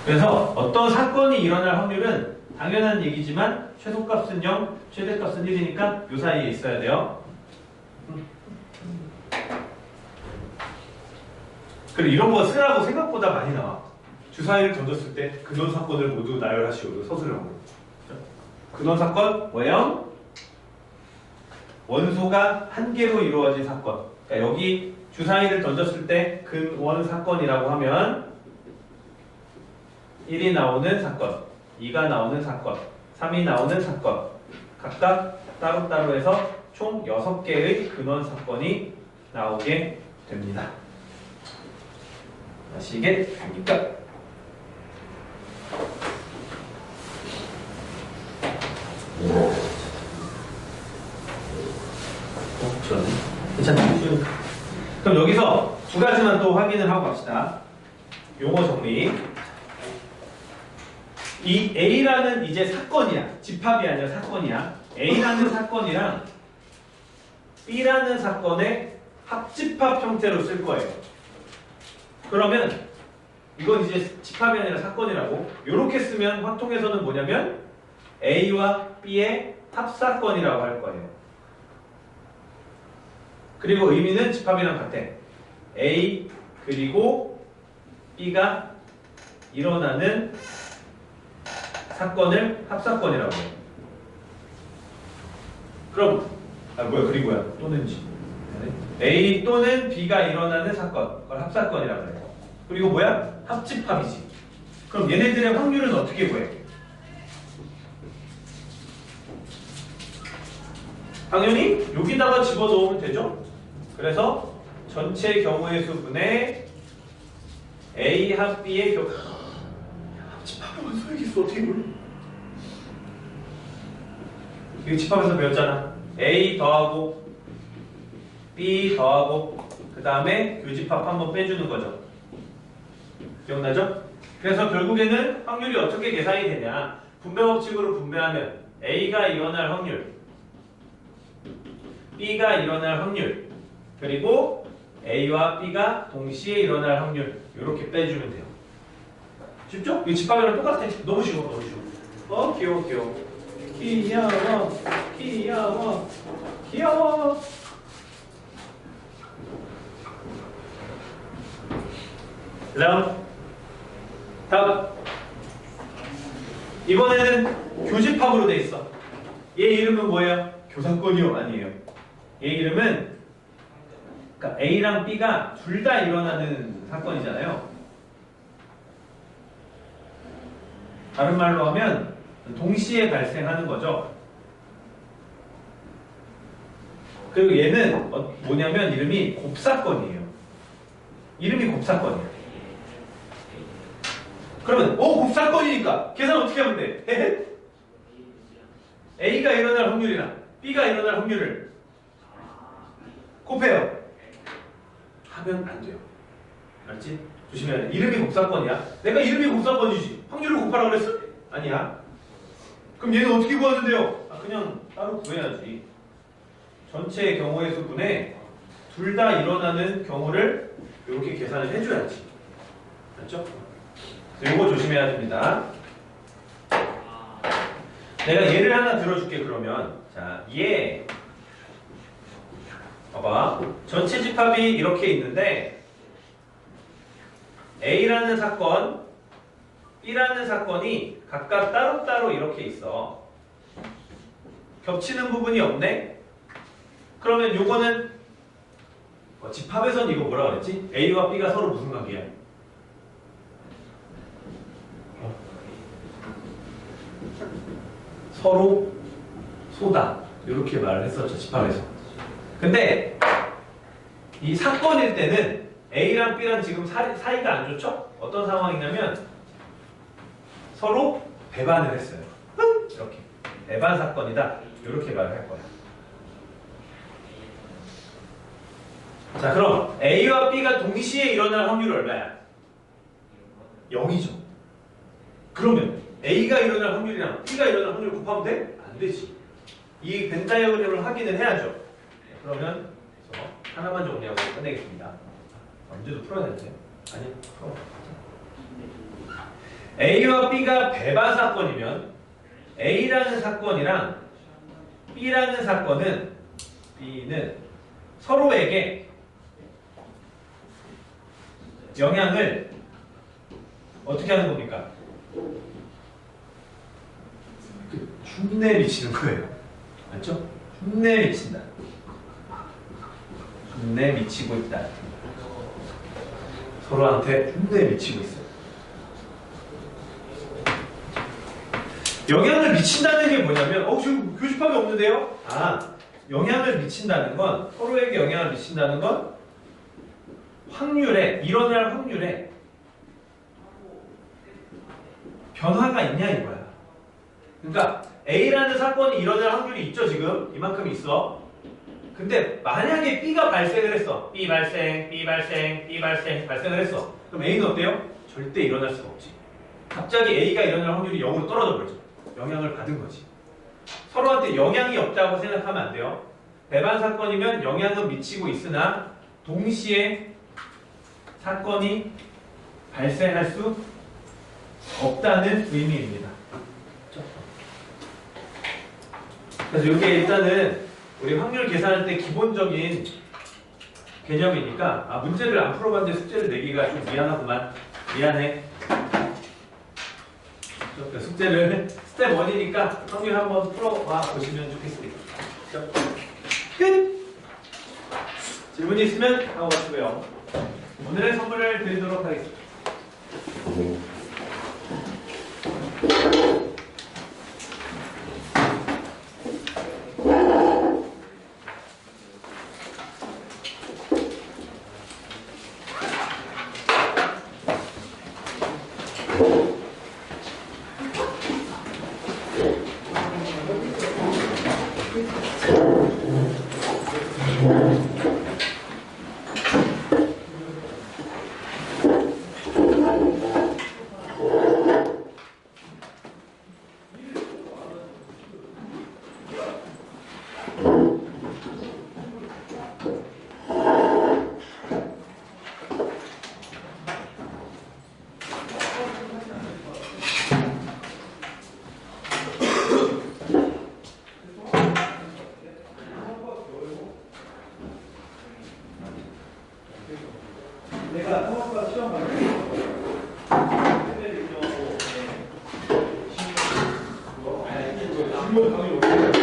그래서 어떤 사건이 일어날 확률은 당연한 얘기지만 최소값은 0, 최대값은 1이니까 이 사이에 있어야 돼요. 그리고 이런 거 쓰라고 생각보다 많이 나와. 주사위를 던졌을 때 근원 사건을 모두 나열하시오. 서술형으로. 근원 사건 뭐예요? 원소가 한 개로 이루어진 사건. 그러니까 여기 주사위를 던졌을 때 근원 사건이라고 하면 1이 나오는 사건, 2가 나오는 사건, 3이 나오는 사건. 각각 따로따로 해서 총 6개의 근원 사건이 나오게 됩니다. 아시겠습니까? 저는 괜찮나요? 그럼 여기서 두 가지만 또 확인을 하고 갑시다. 용어 정리. 이 A라는 이제 사건이야. 집합이 아니라 사건이야. A라는 사건이랑 B라는 사건의 합집합 형태로 쓸 거예요. 그러면 이건 이제 집합이 아니라 사건이라고. 이렇게 쓰면 확통에서는 뭐냐면 A와 B의 합사건이라고 할 거예요. 그리고 의미는 집합이랑 같아. A 그리고 B가 일어나는 사건을 합사건이라고 해요. 그럼 그리고야 또는지 A 또는 B가 일어나는 사건 그걸 합사건이라고 해요. 그리고 뭐야? 합집합이지. 그럼 얘네들의 확률은 어떻게 구해? 당연히 여기다가 집어넣으면 되죠? 그래서 전체 경우의 수분의 A 합 B의 경우 집합하면 써야겠어. 어떻게 이걸? 이거 집합에서 배웠잖아. A 더하고 B 더하고 그 다음에 교집합 한번 빼주는 거죠. 기억나죠? 그래서 결국에는 확률이 어떻게 계산이 되냐. 분배 법칙으로 분배하면 A가 일어날 확률, B가 일어날 확률, 그리고 A와 B가 동시에 일어날 확률 이렇게 빼주면 돼요. 쉽죠? 이 집합이랑 똑같아. 너무 쉬워, 너무 쉬워. 귀여워, 귀여워. 귀여워, 귀여워, 귀여워. 그다음 다음 이번에는 교집합으로 돼 있어. 얘 이름은 뭐예요? 교사건이요? 아니에요. 얘 이름은 그러니까 A랑 B가 둘 다 일어나는 사건이잖아요. 다른 말로 하면 동시에 발생하는 거죠. 그리고 얘는 뭐냐면 이름이 곱사건이에요. 이름이 곱사건이에요. 그러면 곱사건이니까 계산 어떻게 하면 돼? A가 일어날 확률이랑 B가 일어날 확률을 곱해요. 하면 안 돼요. 알지? 조심해야 돼. 이름이 곱사건이야. 내가 이름이 곱사건이지. 확률을 곱하라고 그랬어? 아니야. 그럼 얘는 어떻게 구하는데요? 그냥 따로 구해야지. 전체 경우의 수분에 둘 다 일어나는 경우를 이렇게 계산을 해줘야지. 맞죠? 이거 조심해야 됩니다. 내가 예를 하나 들어줄게. 그러면 자, 얘 봐봐. 전체 집합이 이렇게 있는데 A라는 사건, B라는 사건이 각각 따로따로 이렇게 있어. 겹치는 부분이 없네? 그러면 요거는 집합에서는 이거 뭐라 그랬지? A와 B가 서로 무슨 관계야? 서로 소다. 이렇게 말을 했었죠. 집합에서. 근데 이 사건일 때는 A랑 B랑 지금 사이가 안 좋죠? 어떤 상황이냐면 서로 배반을 했어요. 이렇게. 배반 사건이다. 이렇게 말을 할 거야. 자, 그럼 A와 B가 동시에 일어날 확률이 얼마야? 0이죠. 그러면 A가 일어날 확률이랑 B가 일어날 확률을 곱하면 돼? 안 되지. 이 벤 다이어그램을 확인을 해야죠. 그러면 하나만 정리하고 끝내겠습니다. 언제도 풀어야 되지? 아니, 풀어. A와 B가 배반 사건이면 A라는 사건이랑 B라는 사건은 B는 서로에게 영향을 어떻게 하는 겁니까? 흉내 미치는 거예요. 맞죠? 흉내 미친다. 흉내 미치고 있다. 서로한테 흉내 미치고 있어요. 영향을 미친다는 게 뭐냐면 지금 교집합이 없는데요? 영향을 미친다는 건 서로에게 영향을 미친다는 건 확률에 일어날 확률에 변화가 있냐 이거야. 그러니까 A라는 사건이 일어날 확률이 있죠. 지금 이만큼 있어. 근데 만약에 B가 발생을 했어. B 발생, B 발생, B 발생 발생을 했어. 그럼 A는 어때요? 절대 일어날 수가 없지. 갑자기 A가 일어날 확률이 0으로 떨어져 버리죠. 영향을 받은 거지. 서로한테 영향이 없다고 생각하면 안 돼요. 배반 사건이면 영향은 미치고 있으나 동시에 사건이 발생할 수 없다는 의미입니다. 그래서 이게 일단은 우리 확률 계산할 때 기본적인 개념이니까 문제를 안 풀어봤는데 숙제를 내기가 좀 미안하구만. 미안해. 숙제를 스텝 1이니까 확률 한번 풀어봐 보시면 좋겠습니다. 끝! 질문이 있으면 하고 가시고요. 오늘의 선물을 드리도록 하겠습니다. 그건 당연히 없어요.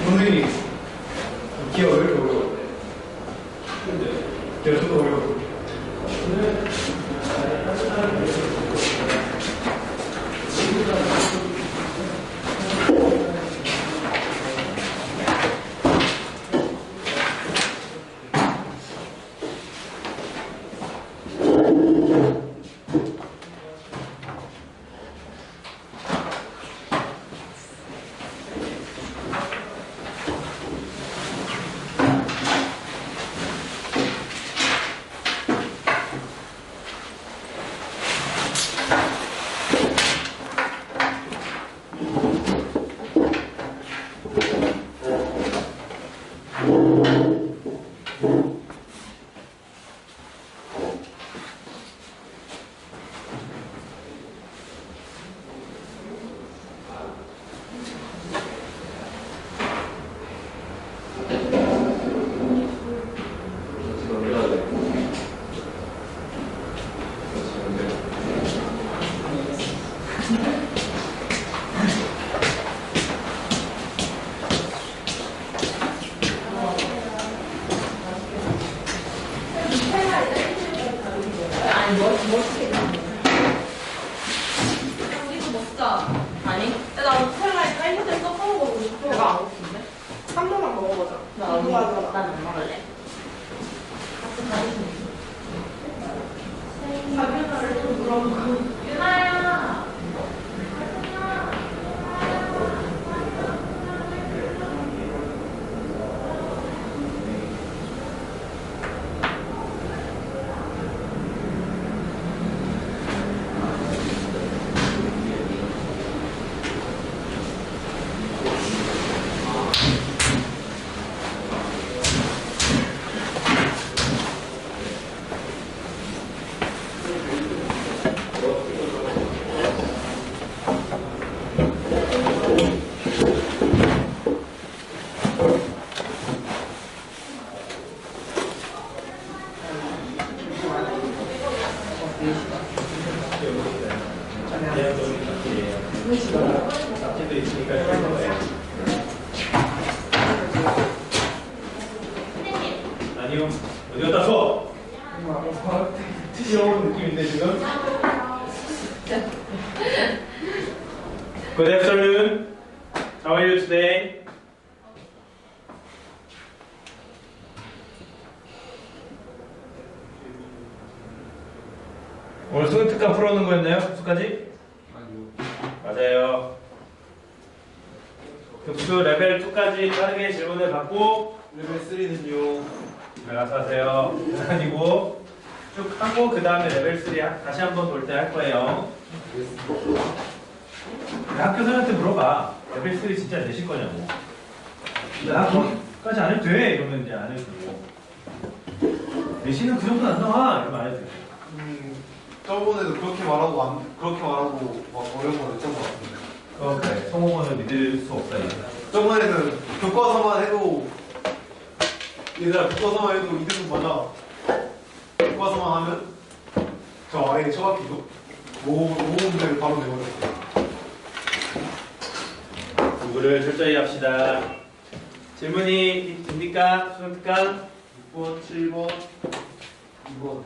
선생님, 기억 왜 이렇게 어려워? 근데 저도 어려워. 우리도 먹자. 아니? 나 스텔라에 딸기잼 섞어 먹어보고 싶어. 내가 안 먹는데? 한 번만 먹어보자. 나안 먹을래. 같이 가주세요. 자기나를 좀 물어보고. 유나야. 낙지도 있으니까 좋을 거예요. 아니요. 어디 갔다 줘? 귀여운 느낌인데 지금? Good afternoon. How are you today? 오늘 수능 특강 풀어오는 거였나요? 수까지? 아니요. 맞아요. 급수 레벨 2까지 빠르게 질문을 받고 레벨 3는요. 알아서 하세요. 아니고 쭉 하고 그 다음에 레벨 3 다시 한번 볼 때 할 거예요. 학교 선생님한테 물어봐. 레벨 3 진짜 내실 거냐고. 나 거기까지 안 해도 돼. 이러면 이제 안 해도 되고. 내신은 그 정도 안 나와. 이러면 안 해도 돼. 저번에도 그렇게 말하고 막 어려운 거 냈던 것 같은데. 그래. 성공원을 믿을 수 없다. 이제. 저번에는 교과서만 해도 얘들아 교과서만 해도 2등급 맞아. 교과서만 하면 저 아예 처박히고 모범들 바로 내버렸어요. 공부를 철저히 합시다. 질문이 됩니까? 수능 특강? 6번, 7번, 2번.